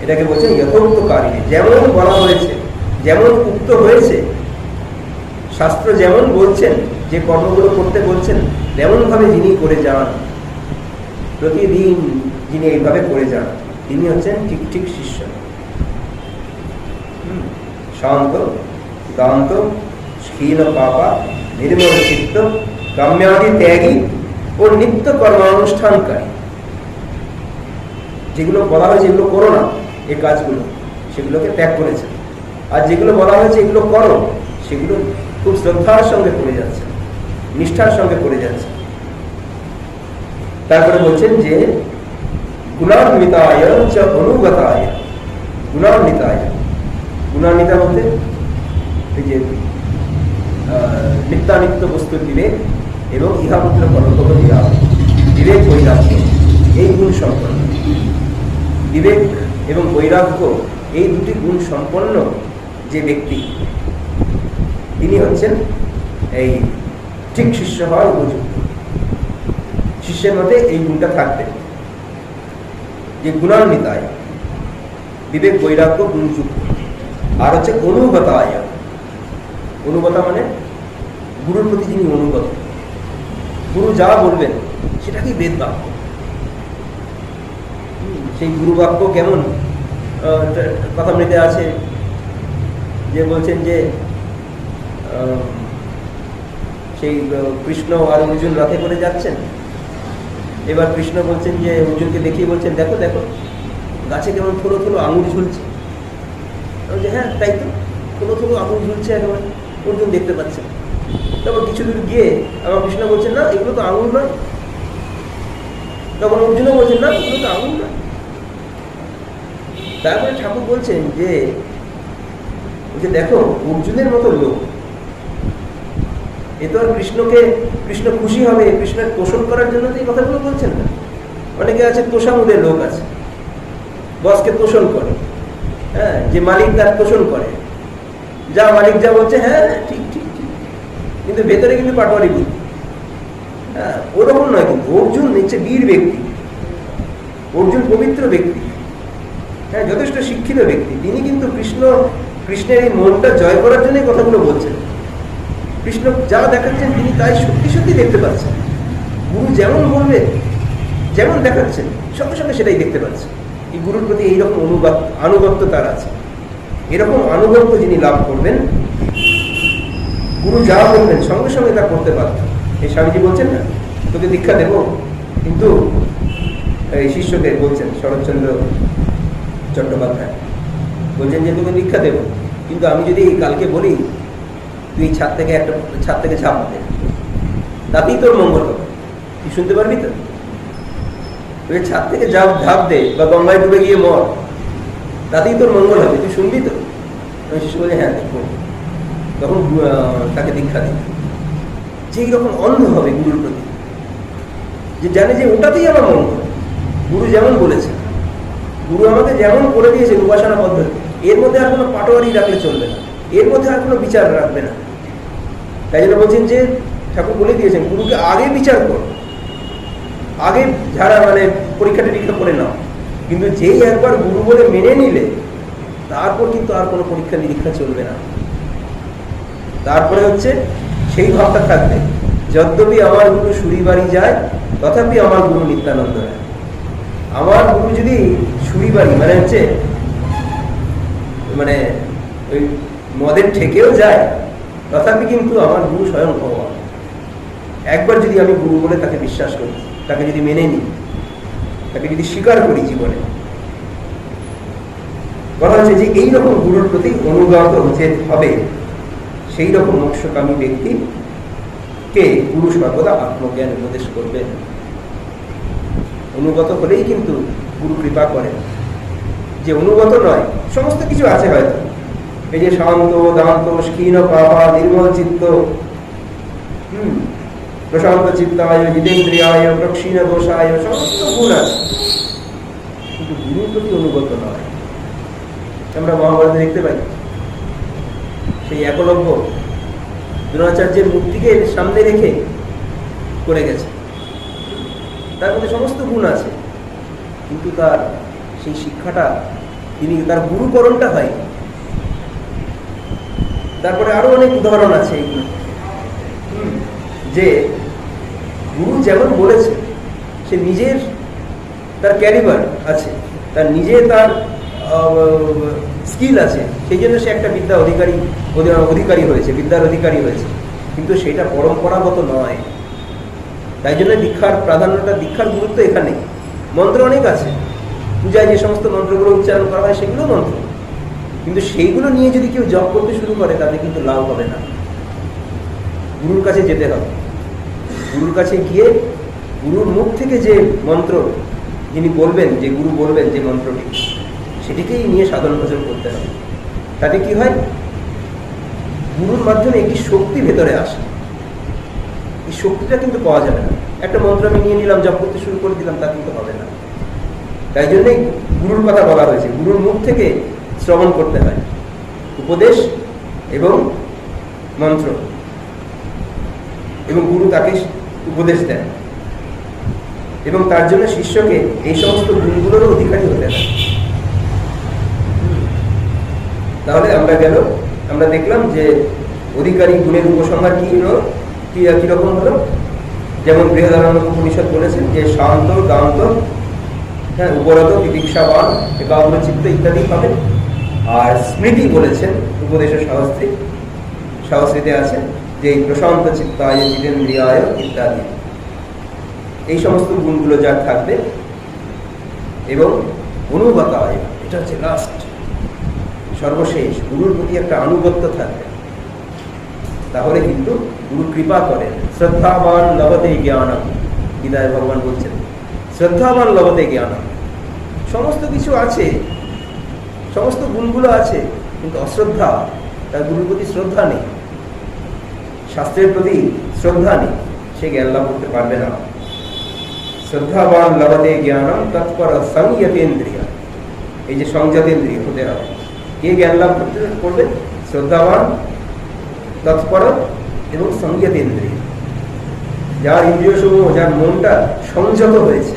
এটাকে বলছেন যথোক্তকারিণী। যেমন বলা হয়েছে, যেমন উক্ত হয়েছে, শাস্ত্র যেমন বলছেন, যে কর্মগুলো করতে বলছেন, তেমনভাবে যিনি করে যান, প্রতিদিন যিনি এইভাবে করে যান, তিনি হচ্ছেন ঠিক ঠিক শিষ্য। শান্ত, দান্ত, ক্ষীণ পাপা, নির্মল চিত্ত, কাম্যাদি ত্যাগী ও নিত্য কর্মানুষ্ঠানকারী। যেগুলো বলা হয়েছে এগুলো করো না, এই কাজগুলো, সেগুলোকে ত্যাগ করেছে। আর যেগুলো বলা হয়েছে এগুলো করো, সেগুলো খুব শ্রদ্ধার সঙ্গে করে যাচ্ছে, নিষ্ঠার সঙ্গে করে যাচ্ছে। তারপরে বলছেন যে গুণান্বিতায় চ অনুগতায়। গুণান্বিতায়, গুণান্বিতা বলতে এই যে নিত্যানিত্য বস্তুর বিবেক এবং ইহাপুত্র পরলোক বিরাগ, বিবেক বৈরাগ্য, এই গুণ সম্পন্ন। বিবেক এবং বৈরাগ্য এই দুটি গুণ সম্পন্ন যে ব্যক্তি, তিনি হচ্ছেন এই ঠিক শিষ্য হওয়ার উপযুক্ত। শিষ্যের মধ্যে এই গুণটা থাকবে, যে গুণান্বিতায়, বিবেক বৈরাগ্য গুণযুক্ত। আর হচ্ছে অনুগতায়। অনুগতা মানে গুরুর প্রতি যিনি অনুগত, গুরু যা বলবেন সেটাকেই বেদ বাক্য। সেই গুরু বাক্য কেমন, কথামৃতে আছে যে বলছেন যে সেই কৃষ্ণ আর অর্জুন রথে করে যাচ্ছেন। এবার কৃষ্ণ বলছেন যে অর্জুনকে দেখিয়ে বলছেন, দেখো দেখো গাছে কেমন থোড়ো থোড়ো আঙুর ঝুলছে। যে হ্যাঁ তাই তো, থোড়ো থোড়ো আঙুর ঝুলছে একেবারে, অর্জুন দেখতে পাচ্ছেন। তারপর কিছু দূর গিয়ে আমার কৃষ্ণ বলছেন, না এগুলো তো আঙুর নয়। তখন অর্জুনও বলছেন, না এগুলো তো আঙুর নয়। তারপরে ঠাকুর বলছেন যে দেখো অর্জুনের মতো লোক, এ তো আর কৃষ্ণ খুশি হবে, কৃষ্ণের পোষণ করার জন্য তো এই কথাগুলো বলছেন না। অনেকে আছে তোষামুদের লোক আছে, বসকে তোষণ করে, হ্যাঁ, যে মালিক তার তোষণ করে, যা মালিক যা বলছে হ্যাঁ ঠিক ঠিক ঠিক, কিন্তু ভেতরে কিন্তু পাটোয়ারি বুদ্ধি। হ্যাঁ, ওরকম নয়। কিন্তু অর্জুন হচ্ছে বীর ব্যক্তি, অর্জুন পবিত্র ব্যক্তি, হ্যাঁ, যথেষ্ট শিক্ষিত ব্যক্তি। তিনি কিন্তু কৃষ্ণের এই মনটা জয় করার জন্য কথাগুলো বলছেন। কৃষ্ণ যা দেখাচ্ছেন তিনি তাই সত্যি সত্যি দেখতে পাচ্ছেন। গুরু যেমন বলবে, যেমন দেখাচ্ছেন, সঙ্গে সঙ্গে সেটাই দেখতে পাচ্ছেন। এই গুরুর প্রতি এইরকম আনুগত্য তার আছে। এরকম আনুগত্য যিনি লাভ করবেন, গুরু যা বলবেন সঙ্গে সঙ্গে তা করতে পারবেন। এই স্বামীজি বলছেন না, তোকে দীক্ষা দেব, কিন্তু এই শিষ্যকে বলছেন, শরৎচন্দ্র চট্টোপাধ্যায় বলছেন যে তোকে দীক্ষা দেব, কিন্তু আমি যদি কালকে বলি তুই ছাদ থেকে ঝাঁপ দে, তাতেই তোর মঙ্গল হবে। তুই শুনতে পারবি তো? তুই ছাদ থেকে ঝাঁপ দে বা গঙ্গায় ডুবে গিয়ে মর, তাতেই তোর মঙ্গল হবে, তুই শুনবি তো? শিশু বলে হ্যাঁ দেখবো। তখন তাকে দীক্ষা দিই। যে এইরকম অন্ধ হবে গুরুর প্রতি, যে জানে যে ওটাতেই আমার মঙ্গল। গুরু যেমন বলেছে, গুরু আমাকে যেমন করে দিয়েছে উপাসনা পদ্ধতি, এর মধ্যে আর কোনো পাটোয়ারি রাখলে চলবে না, এর মধ্যে আর কোনো বিচার রাখবে না। তাই জন্য বলছেন যে ঠাকুর বলে দিয়েছেন, গুরুকে আগে বিচার করো, আগে যারা পরীক্ষা টরীক্ষা করে নাও, কিন্তু যেই একবার গুরু বলে মেনে নিলে তারপর কিন্তু আর কোনো পরীক্ষা নিরীক্ষা চলবে না। তারপরে হচ্ছে সেই ভাবটা থাকবে, যদ্যপি আমার গুরু সুরি বাড়ি যায় তথাপি আমার গুরু নিত্যানন্দ রায়। আমার গুরু যদি সুরি বাড়ি ওই মদের ঠেকেও যায়, তথাপি কিন্তু আমার গুরু স্বয়ং ভগবান। একবার যদি আমি গুরু বলে তাকে বিশ্বাস করি, তাকে যদি মেনে নিই, তাকে যদি স্বীকার করি জীবনে, বলা হচ্ছে যে এইরকম গুরুর প্রতি অনুগত হতে হবে। সেই রকম মোক্ষকামী ব্যক্তিকে গুরু সর্বদা আত্মজ্ঞান উপদেশ করবেন। অনুগত হলেই কিন্তু গুরু কৃপা করেন। যে অনুগত নয়, সমস্ত কিছু আছে হয়তো, এই যে শান্ত দান্ত ক্ষীণ পাপা নির্মল চিত্ত, প্রশান্ত চিত্তায় জিতেন্দ্রিয়ায় প্রক্ষীণ দোষায়, সমস্ত গুণ আছে, কিন্তু গুরুর প্রতি অনুগত নয়। আমরা মহাভারতে দেখতে পাই সেই একলব্য দ্রোণাচার্যের মূর্তিকে সামনে রেখে করে গেছে, তার মধ্যে সমস্ত গুণ আছে, কিন্তু তার সেই শিক্ষাটা, তিনি তার গুরুকরণটা হয়। তারপরে আরো অনেক উদাহরণ আছে এইগুলো, যে গুরু যেমন বলেছে, সে নিজের তার ক্যারিবার আছে, তার নিজে তার স্কিল আছে, সেই জন্য সে একটা বিদ্যা অধিকারী হয়েছে, বিদ্যার অধিকারী হয়েছে, কিন্তু সেটা পরম্পরাগত নয়। তাই জন্য দীক্ষার প্রাধান্যটা, দীক্ষার গুরুত্ব এখানে। মন্ত্র অনেক আছে, পূজায় যে সমস্ত মন্ত্রগুলো উচ্চারণ করা হয় সেগুলো মন্ত্র, কিন্তু সেইগুলো নিয়ে যদি কেউ জপ করতে শুরু করে তাতে কিন্তু লাভ হবে না। গুরুর কাছে যেতে হবে, গুরুর কাছে গিয়ে গুরুর মুখ থেকে যে মন্ত্র যিনি বলবেন, যে গুরু বলবেন যে মন্ত্রটি, সেটিকেই নিয়ে সাধন ভজন করতে হবে। তাতে কি হয়, গুরুর মাধ্যমে একটি শক্তি ভেতরে আসে। এই শক্তিটা কিন্তু পাওয়া যাবে না, একটা মন্ত্র আমি নিয়ে নিলাম, জপ করতে শুরু করে দিলাম, তা কিন্তু হবে না। তাই জন্যই গুরুর কথা বলা হয়েছে, গুরুর মুখ থেকে শ্রবণ করতে হয়, উপদেশ এবং মন্ত্র, এবং গুরু তাকে উপদেশ দেন, এবং তার জন্য শিষ্যকে এই সমস্ত গুণগুলোর অধিকারী হতে হয়। তাহলে আমরা দেখলাম যে অধিকারী গুণের উপসংহার কিরকম হলো। যেমন বৃহদারণ্যক উপনিষদ বলেছেন যে শান্ত গান্ত, হ্যাঁ, উপরত তিতিক্ষাবান একাগ্রচিত্ত ইত্যাদি হবে। আর স্মৃতি বলেছেন উপদেশের সহস্রীতে আছে যে প্রশান্ত চিত্তায় জিতেন্দ্রিয়ায় ইত্যাদি, এই সমস্ত গুণগুলো যার থাকবে, এবং অনুগতায়, এটা হচ্ছে লাস্ট, সর্বশেষ, গুরুর প্রতি একটা আনুগত্য থাকবে, তাহলে কিন্তু গুরু কৃপা করেন। শ্রদ্ধাবান লভতে জ্ঞানম, গীতায় ভগবান বলছেন শ্রদ্ধাবান লভতে জ্ঞানম। সমস্ত কিছু আছে, সমস্ত গুণগুলো আছে, কিন্তু অশ্রদ্ধা, তার গুরুর প্রতি শ্রদ্ধা নেই, শাস্ত্রের প্রতি শ্রদ্ধা নেই, সে জ্ঞান লাভ করতে পারবে না। শ্রদ্ধাবান লভতে জ্ঞানম তৎপর সংযতেন্দ্রিয়, এই যে সংযতেন্দ্রিয় হতে হবে। কে জ্ঞান লাভ করবে? শ্রদ্ধাবান, তৎপর এবং সংযতেন্দ্রিয়, যার ইন্দ্রিয় সমূহ, যার মনটা সংযত হয়েছে,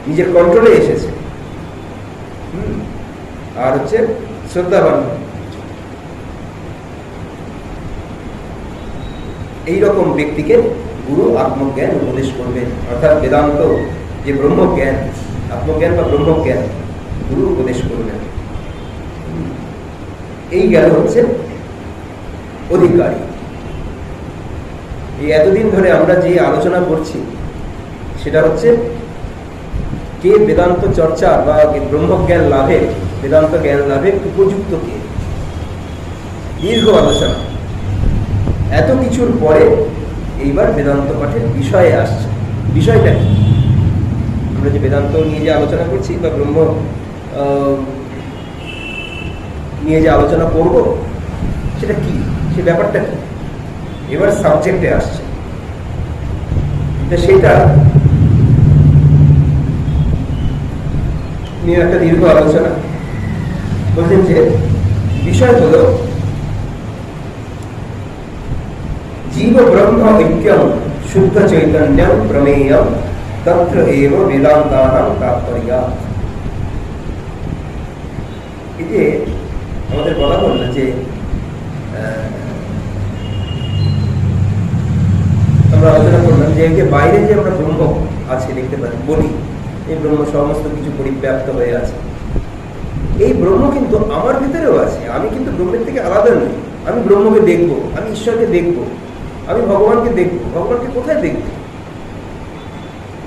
নিজের কন্ট্রোলে এসেছে, আর হচ্ছে শ্রদ্ধাবান। এইরকম ব্যক্তিকে গুরু আত্মজ্ঞান উপদেশ করবেন, অর্থাৎ বেদান্ত যে ব্রহ্মজ্ঞান, আত্মজ্ঞান বা ব্রহ্মজ্ঞান গুরু উপদেশ করবেন। এই জ্ঞান হচ্ছে অধিকারী। এই এতদিন ধরে আমরা যে আলোচনা করছি সেটা হচ্ছে কে বেদান্ত চর্চা বা ব্রহ্মজ্ঞান লাভে, বেদান্ত জ্ঞান লাভে উপযুক্ত কে, দীর্ঘ আলোচনা। এত কিছুর পরে এইবার বেদান্ত পাঠের বিষয়ে আসছে। বিষয়টা কি? আমরা যে বেদান্ত নিয়ে যে আলোচনা করছি বা ব্রহ্ম নিয়ে যে আলোচনা করব, সেটা কি, সে ব্যাপারটা কি, এবার সাবজেক্টে আসছে। সেটা নিয়ে একটা দীর্ঘ আলোচনা। বলছেন যে বিষয় হল জীব ব্রহ্ম ঐক্যম শুদ্ধ চৈতন্যম প্রমেয়ম তত্র এব বেদান্তানাং তাৎপর্য। এই যে আমাদের বলা হল যে আমরা আলোচনা করলাম যে বাইরে যে আমরা ব্রহ্ম আছে দেখতে পারি, বলি এই ব্রহ্ম সমস্ত কিছু পরিব্যাপ্ত হয়ে আছে, এই ব্রহ্ম কিন্তু আমার ভিতরেও আছে, আমি কিন্তু ব্রহ্মের থেকে আলাদা নই। আমি ব্রহ্মকে দেখব, আমি ঈশ্বরকে দেখব, আমি ভগবানকে দেখব। ভগবানকে কোথায় দেখব?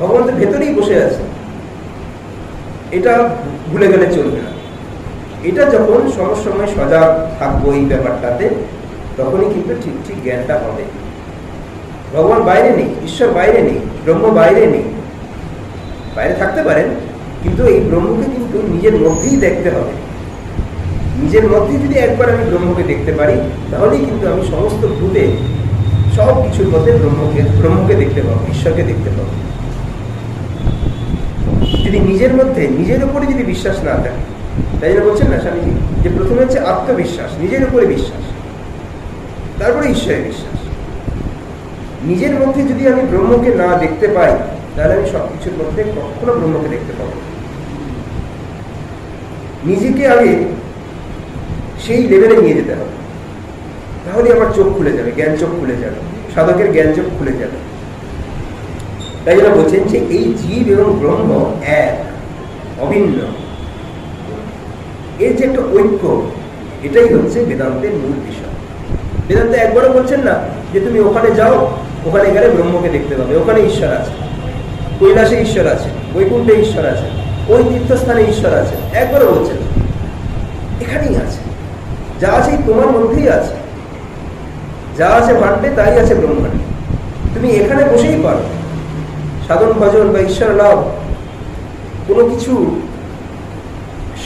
ভগবান তো ভেতরেই বসে আছে, এটা ভুলে গেলে চলবে না। এটা যখন সময় সজাগ থাকবো এই ব্যাপারটাতে, তখনই কিন্তু ঠিক ঠিক জ্ঞানটা হবে। ভগবান বাইরে নেই, ঈশ্বর বাইরে নেই, ব্রহ্ম বাইরে নেই। বাইরে থাকতে পারেন, কিন্তু এই ব্রহ্মকে কিন্তু নিজের মধ্যেই দেখতে হবে। নিজের মধ্যে যদি একবার আমি ব্রহ্মকে দেখতে পারি, তাহলেই কিন্তু আমি সমস্ত ভূতে সব কিছুর মধ্যে ব্রহ্মকে দেখতে পাবো, ঈশ্বরকে দেখতে পাবো। যদি নিজের মধ্যে নিজের উপরে যদি বিশ্বাস না থাকে, তাই জন্য বলছেন না স্বামীজি যে প্রথমে হচ্ছে আত্মবিশ্বাস, নিজের উপরে বিশ্বাস, তারপরে ঈশ্বরে বিশ্বাস। নিজের মধ্যে যদি আমি ব্রহ্মকে না দেখতে পাই, তাহলে আমি সবকিছুর মধ্যে কখনো ব্রহ্মকে দেখতে পাবো। নিজেকে আগে সেই লেভেলে নিয়ে যেতে হবে, তাহলে আমার চোখ খুলে যাবে, জ্ঞান চোখ খুলে যাবে, সাধকের জ্ঞান চোখ খুলে যাবে। তাই জন্য বলছেন যে এই জীব এবং ব্রহ্ম এক, অভিন্ন। এর যে একটা ঐক্য, এটাই হচ্ছে বেদান্তের মূল বিষয়। বেদান্তে একবারও বলছেন না যে তুমি ওখানে যাও, ওখানে গেলে ব্রহ্মকে দেখতে পাবে, ওখানে ঈশ্বর আছে, কৈলাসে ঈশ্বর আছে, বৈকুণ্ঠে ঈশ্বর আছে, ওই তীর্থস্থানে ঈশ্বর আছে। একবারও বলছেন এখানেই আছে, যা আছে তোমার মধ্যেই আছে, যা আছে ভাণ্ডে তাই আছে ব্রহ্মাণ্ডে। তুমি এখানে বসেই পারো। সাধন ভজন বা ঈশ্বর লাভ কোনো কিছু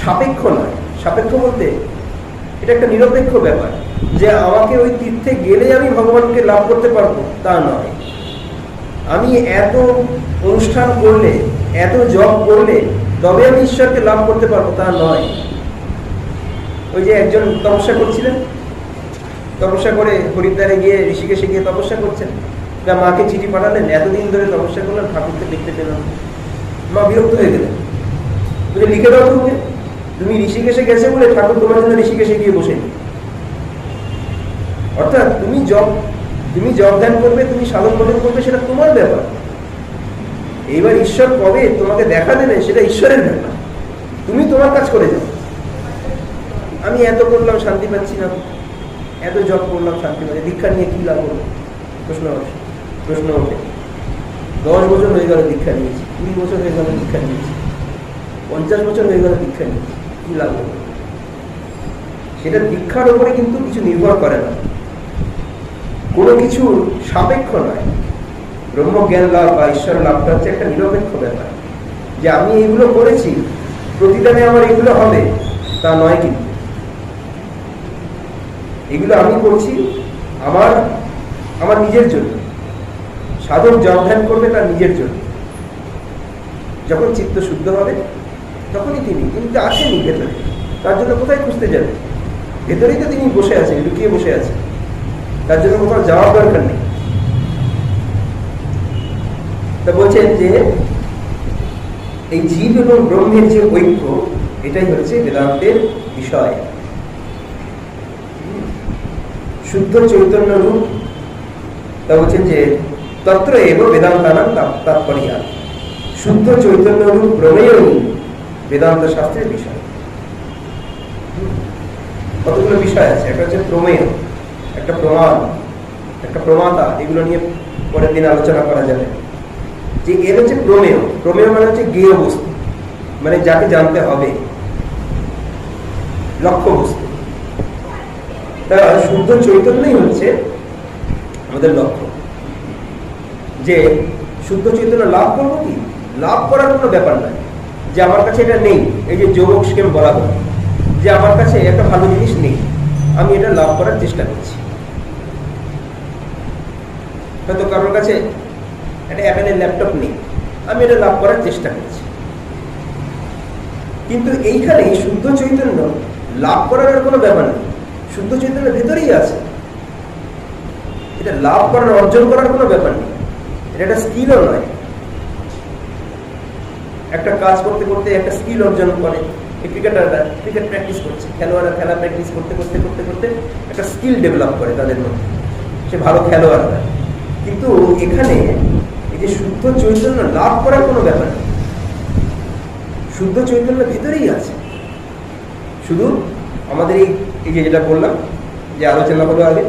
সাপেক্ষ নয়। সাপেক্ষ বলতে এটা একটা নিরপেক্ষ ব্যাপার, যে আমাকে ওই তীর্থে গেলে আমি ভগবানকে লাভ করতে পারবো তা নয়। আমি এত অনুষ্ঠান করলে, এত জপ করলে তবে আমি ঈশ্বরকে লাভ করতে পারবো তা নয়। ওই যে একজন তপস্যা করছিলেন, তপস্যা করে হরিদ্বারে গিয়ে, ঋষিকেশে গিয়ে তপস্যা করছেন, যা মাকে চিঠি পাঠালেন, এতদিন ধরে তপস্যা করলাম, ঠাকুরকে দেখতে পেলাম। মা বিরক্ত হয়ে গেলেন, বলে লিখে দাও তুমি, তুমি ঋষিকেশে গেছে বলে ঠাকুর তোমার জন্য ঋষিকেশে গিয়ে বসে। অর্থাৎ তুমি জব ধ্যান করবে, তুমি সাধন ভজন করবে, সেটা তোমার ব্যাপার। এইবার ঈশ্বর কবে তোমাকে দেখা দেবে সেটা ঈশ্বরের ব্যাপার, তুমি তোমার কাজ করে যাও। আমি এত করলাম শান্তি পাচ্ছি না, এত জব করলাম শান্তি পাচ্ছি, দীক্ষা নিয়ে কি লাভ হলো? প্রশ্ন ওঠে। 10 বছর হয়ে গেল দীক্ষা নিয়েছি, 20 বছর হয়ে গেল দীক্ষা নিয়েছি, 50 বছর হয়ে গেল দীক্ষা নিয়েছি, কি লাভ হলো? সেটা দীক্ষার উপরে কিন্তু কিছু নির্ভর করে না, কোনো কিছু সাপেক্ষ নয়। ব্রহ্মজ্ঞান লাভ বা ঈশ্বর লাভটা হচ্ছে একটা নিরপেক্ষ ব্যাপার, যে আমি এইগুলো করেছি প্রতিদানে আমার এগুলো হবে তা নয়। কিন্তু এগুলো আমি করছি আমার নিজের জন্য। সাধক জপ ধ্যান করবে তার নিজের জন্য। যখন চিত্ত শুদ্ধ হবে তখনই তিনি কিন্তু আসেনি ভেতরে, তার জন্য কোথায় খুঁজতে যাবে? ভেতরেই তো তিনি বসে আছেন, লুকিয়ে বসে আছেন, তার জন্য কোথাও যাওয়ার দরকার নেই। তা বলছেন যে এই জীব এবং ব্রহ্মের যে ঐক্য, এটাই হচ্ছে বেদান্তের বিষয়। শুদ্ধ চৈতন্য রূপ, তা বলছেন যে তত্র এব বেদান্তানাং তাৎপর্য। শুদ্ধ চৈতন্য রূপ প্রমেয় বেদান্ত শাস্ত্রের বিষয়। কতগুলো বিষয় আছে, একটা হচ্ছে প্রমেয়, একটা প্রমাণ, একটা প্রমাতা, এগুলো নিয়ে পরের দিন আলোচনা করা যাবে। যে এর হচ্ছে প্রমেয়। প্রমেয় মানে হচ্ছে জ্ঞেয় বস্তু, মানে যাকে জানতে হবে, লক্ষ্য বস্তু। তা শুদ্ধ চৈতন্যই হচ্ছে আমাদের লক্ষ্য। যে শুদ্ধ চৈতন্য লাভ করবো, কি লাভ করার কোনো ব্যাপার নয় যে আমার কাছে এটা নেই। এই যে যোগ স্কিম বলা হয় যে আমার কাছে একটা ভালো জিনিস নেই, আমি এটা লাভ করার চেষ্টা করছি। হয়তো কারোর কাছে একটা অ্যাপেলের ল্যাপটপ নেই, আমি এটা লাভ করার চেষ্টা করছি। কিন্তু এইখানে শুদ্ধ চৈতন্য লাভ করার কোনো ব্যাপার নেই, শুদ্ধ চৈতন্য ভেতরেই আছে। এটা লাভ করার, অর্জন করার কোনো ব্যাপার নেই, এটা একটা স্কিলও নয়। একটা কাজ করতে করতে একটা স্কিল অর্জন করে। ক্রিকেটাররা ক্রিকেট প্র্যাকটিস করছে, খেলোয়াড়রা খেলা প্র্যাকটিস করতে করতে করতে করতে একটা স্কিল ডেভেলপ করে তাদের মধ্যে, সে ভালো খেলোয়াড় হয়। কিন্তু এখানে এই যে শুদ্ধ চৈতন্য লাভ করার কোনো ব্যাপার নেই, শুদ্ধ চৈতন্য ভেতরেই আছে। শুধু আমাদের এই যেটা বললাম, যে আলোচনা হলো আগে,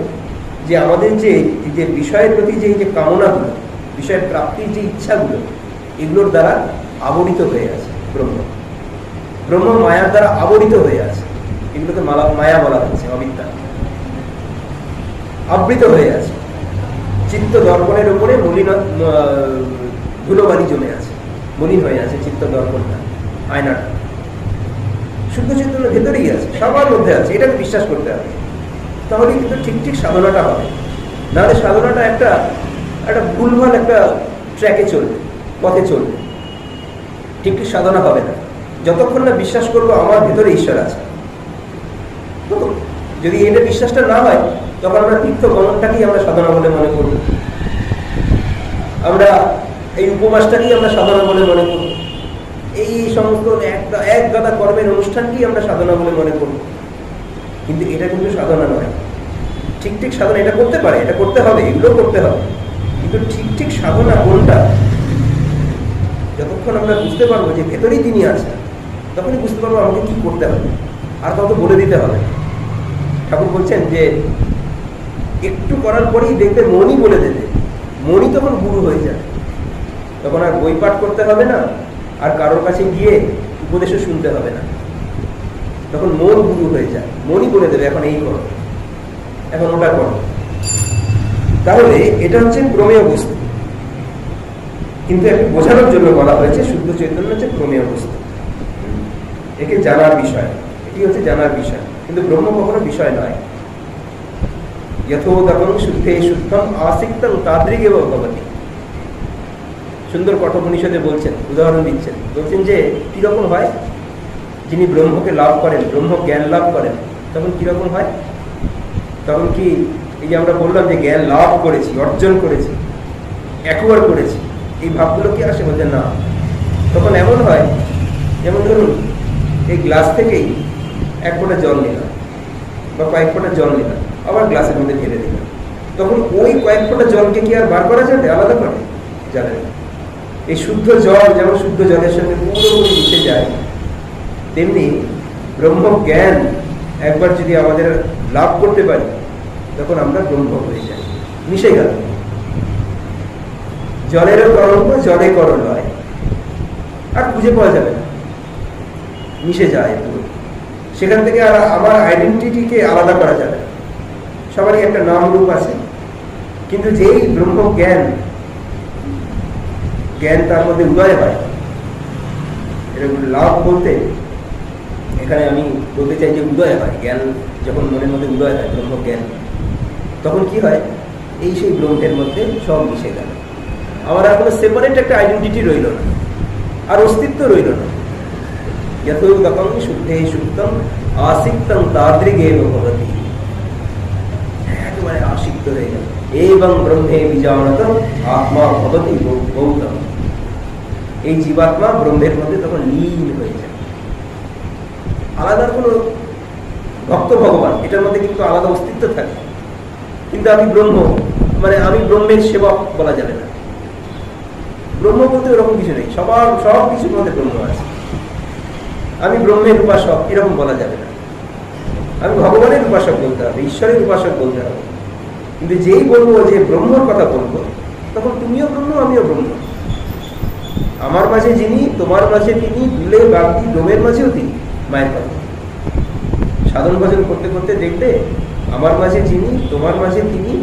যে আমাদের যে এই যে বিষয়ের প্রতি যে এই যে কামনাগুলো, বিষয়ের প্রাপ্তির যে ইচ্ছাগুলো, এগুলোর দ্বারা আবরিত হয়ে আছে ব্রহ্ম। ব্রহ্ম মায়ার দ্বারা আবরিত হয়ে আছে, এগুলোকে মায়া বলা হচ্ছে, অবিদ্যা। আবৃত হয়ে আছে, চিত্ত দর্পণের উপরে ধুলোবালি জমে আছে, মলিন হয়ে আছে চিত্ত দর্পণটা, আয়নাটা। শুদ্ধ চৈতন্য ভেতরেই আছে, সবার মধ্যে আছে, এটাকে বিশ্বাস করতে হবে। তাহলে কিন্তু ঠিক ঠিক সাধনাটা হবে। নাহলে সাধনাটা একটা ভুলভাল একটা ট্র্যাকে চলবে, পথে চলবে, ঠিক ঠিক সাধনা হবে না। যতক্ষণ না বিশ্বাস করবো আমার ভেতরে ঈশ্বর আছে, তো যদি এটা বিশ্বাসটা না হয়, তখন আমরা তীর্থ গমনটাকেই আমরা সাধনা বলে মনে করব, আমরা এই উপবাসটাকেই আমরা সাধনা বলে মনে করব, এই সমস্ত এক গাদা কর্মের অনুষ্ঠানকেই আমরা সাধনা বলে মনে করব। কিন্তু এটা কিন্তু সাধনা নয়। ঠিক ঠিক সাধনা এটা করতে পারে, এটা করতে হবে, এগুলো করতে হবে, কিন্তু ঠিক ঠিক সাধনা কোনটা, যতক্ষণ আমরা বুঝতে পারবো যে ভেতরেই তিনি আছেন, তখনই বুঝতে পারবো আমাকে কি করতে হবে, আর কত বলে দিতে হবে। ঠাকুর বলছেন যে একটু করার পরেই দেখবে মনই বলে দেবে, মনই তখন গুরু হয়ে যাবে। তখন আর বই পাঠ করতে হবে না, আর কারোর কাছে গিয়ে উপদেশও শুনতে হবে না, তখন মন গুরু হয়ে যায়, মনই বলে দেবে এখন এই করো, এখন ওটা করো। তাহলে এটা হচ্ছে প্রমেয় বস্তু, কিন্তু একটু বোঝানোর জন্য বলা হয়েছে শুদ্ধ চৈতন্য হচ্ছে প্রমেয় বস্তু, একে জানার বিষয়, এটি হচ্ছে জানার বিষয়। কিন্তু ব্রহ্ম কখনো বিষয় নয়। যথোদকং শুদ্ধে শুদ্ধম আসিক্তং তাদৃগেব ভবতি। সুন্দর কঠোপনিষদে বলছেন, উদাহরণ দিচ্ছেন, বলছেন যে কিরকম হয়, যিনি ব্রহ্মকে লাভ করেন, ব্রহ্ম জ্ঞান লাভ করেন, তখন কিরকম হয়? তখন কি এই যে আমরা বললাম যে জ্ঞান লাভ করেছি, অর্জন করেছি, একবার করেছি, এই ভাবগুলো কি আসে? বলছে না। তখন এমন হয়, যেমন ধরুন এই গ্লাস থেকেই এক ফোঁটা জল নিলাম বা কয়েক ফোঁটা জল নিলাম, আবার গ্লাসের মধ্যে ঢেলে দিলাম, তখন ওই কয়েক ফোঁটা জলকে কি আর বার করা যাবে আলাদা করে? যাবে না। এই শুদ্ধ জল যেমন শুদ্ধ জলের সঙ্গে পুরোপুরি মিশে যায়, তেমনি ব্রহ্ম জ্ঞান একবার যদি আমাদের লাভ করতে পারি, তখন আমরা ব্রহ্ম হয়ে যাই, মিশে গেল। জলেরও করণ জলে করণ হয়, আর খুঁজে পাওয়া যাবে না, মিশে যায় পুরো। সেখান থেকে আর আমার আইডেন্টিটিকে আলাদা করা যাবে না, সবারই একটা নাম রূপ আছে। কিন্তু যেই ব্রহ্ম জ্ঞান তার মধ্যে উদয় হয়, এরকম লাভ বলতে এখানে আমি বলতে চাই যে উদয় হয়, জ্ঞান যখন মনের মধ্যে উদয় হয় ব্রহ্ম জ্ঞান, তখন কি হয়, এই সেই ব্রহ্মের মধ্যে সব মিশে গেল। আমার আর কোনো সেপারেট একটা আইডেন্টিটি রইল না, আর অস্তিত্ব রইল না। যথোদকং শুদ্ধে শুদ্ধম আসিক্তং তাদৃগেব ভবতি, একেবারে আসিক্ত হয়ে গেল। এবং ব্রহ্মে বিজানত আত্মা ভবতি গৌতম, এই জীবাত্মা ব্রহ্মের মধ্যে তখন লীন হয়ে যায়। আলাদা কোনো ভক্ত ভগবান, এটার মধ্যে কিন্তু আলাদা অস্তিত্ব থাকে, কিন্তু আমি ব্রহ্ম, মানে আমি ব্রহ্মের সেবক বলা যাবে না। ব্রহ্ম বলতে ওরকম কিছু নেই, সব কিছুর মধ্যে ব্রহ্ম আছে। আমি ব্রহ্মের উপাসক এরকম বলা যাবে না, আমি ভগবানের উপাসক বলতে হবে, ঈশ্বরের উপাসক বলতে হবে। কিন্তু যেই বলবো যে ব্রহ্মর কথা বলবো, তখন তুমিও ব্রহ্ম, আমিও ব্রহ্ম। আমার মাঝে যিনি, তোমার মাঝে তিনি, দুলে বাগদি ডোমের মাঝেও তিনি, মায়ের কথা। সাধন ভজন করতে করতে দেখবে আমার মাঝে যিনি, তোমার মাঝে তিনি,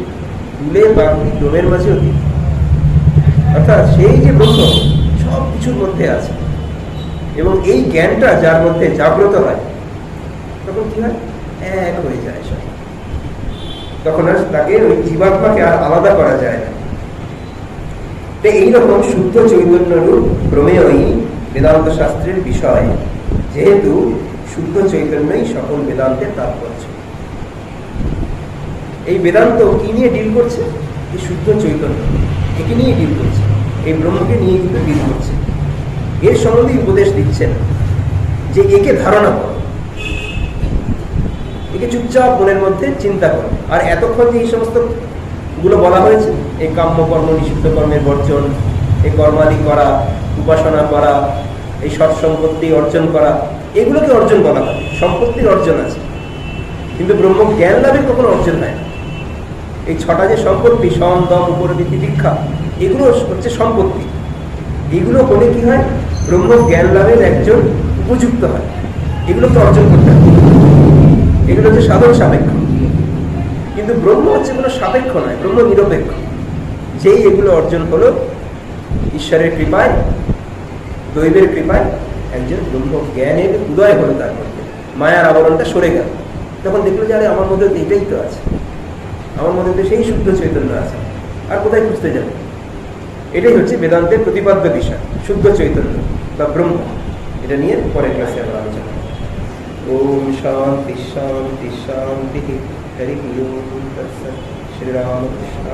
দুলে বাগদি ডোমের মাঝেও তিনি। অর্থাৎ সেই যে ব্রহ্ম সব কিছুর মধ্যে আছে, এবং এই জ্ঞানটা যার মধ্যে জাগ্রত হয়, তখন কি হয়, এক হয়ে যায় সব। তখন আর তাকে ওই জীবাত্মাকে আর আলাদা করা যায় না। তো এইরকম শুদ্ধ চৈতন্য রূপ প্রমেয়ই বেদান্ত শাস্ত্রের বিষয়, যেহেতু শুদ্ধ চৈতন্যই সকল বেদান্তের তাৎপর্য। এই বেদান্ত কি নিয়ে ডিল করছে? এই শুদ্ধ চৈতন্য, একে নিয়ে ডিল করছে, এই ব্রহ্মকে নিয়ে কিন্তু ডিল করছে। এর সম্বন্ধে উপদেশ দিচ্ছেন যে একে ধারণা করো, একে চুপচাপ মনের মধ্যে চিন্তা করো। আর এতক্ষণ যে এই সমস্ত গুলো বলা হয়েছে, এই কাম্য কর্ম, নিষিদ্ধ কর্মের বর্জন, এই কর্মাদি করা, উপাসনা করা, এই সৎ সম্পত্তি অর্জন করা, এগুলোকে অর্জন বলা হয়। সম্পত্তির অর্জন আছে, কিন্তু ব্রহ্ম জ্ঞান লাভের কখনো অর্জন হয় না। এই ছটা যে সম্পত্তি, সম দম উপরবৃত্তি দীক্ষা, এগুলো হচ্ছে সম্পত্তি। এগুলো হলে কি হয়, ব্রহ্ম জ্ঞান লাভের একজন উপযুক্ত হয়। এগুলোকে অর্জন করতে হবে, এগুলো হচ্ছে সাধন সাপেক্ষ। কিন্তু ব্রহ্ম হচ্ছে কোনো সাপেক্ষ নয়, ব্রহ্ম নিরপেক্ষ। যেই এগুলো অর্জন হলো ঈশ্বরের কৃপায়, দৈবের কৃপায়, একজন ব্রহ্ম জ্ঞানের উদয় হলো তার মধ্যে, মায়ার আবরণটা সরে গেল। তখন দেখলো যে আরে আমার মধ্যে এটাই তো আছে, আমার মধ্যে তো সেই শুদ্ধ চৈতন্য আছে, আর কোথায় খুঁজতে যাবে? এটাই হচ্ছে বেদান্তের প্রতিপাদ্য বিষয়, শুদ্ধ চৈতন্য বা ব্রহ্ম। এটা নিয়ে পরের ক্লাসে আমরা আলোচনা। ওম শান্তি শান্তি শান্তি। হরি ওম তৎসৎ। শ্রীরামকৃষ্ণ।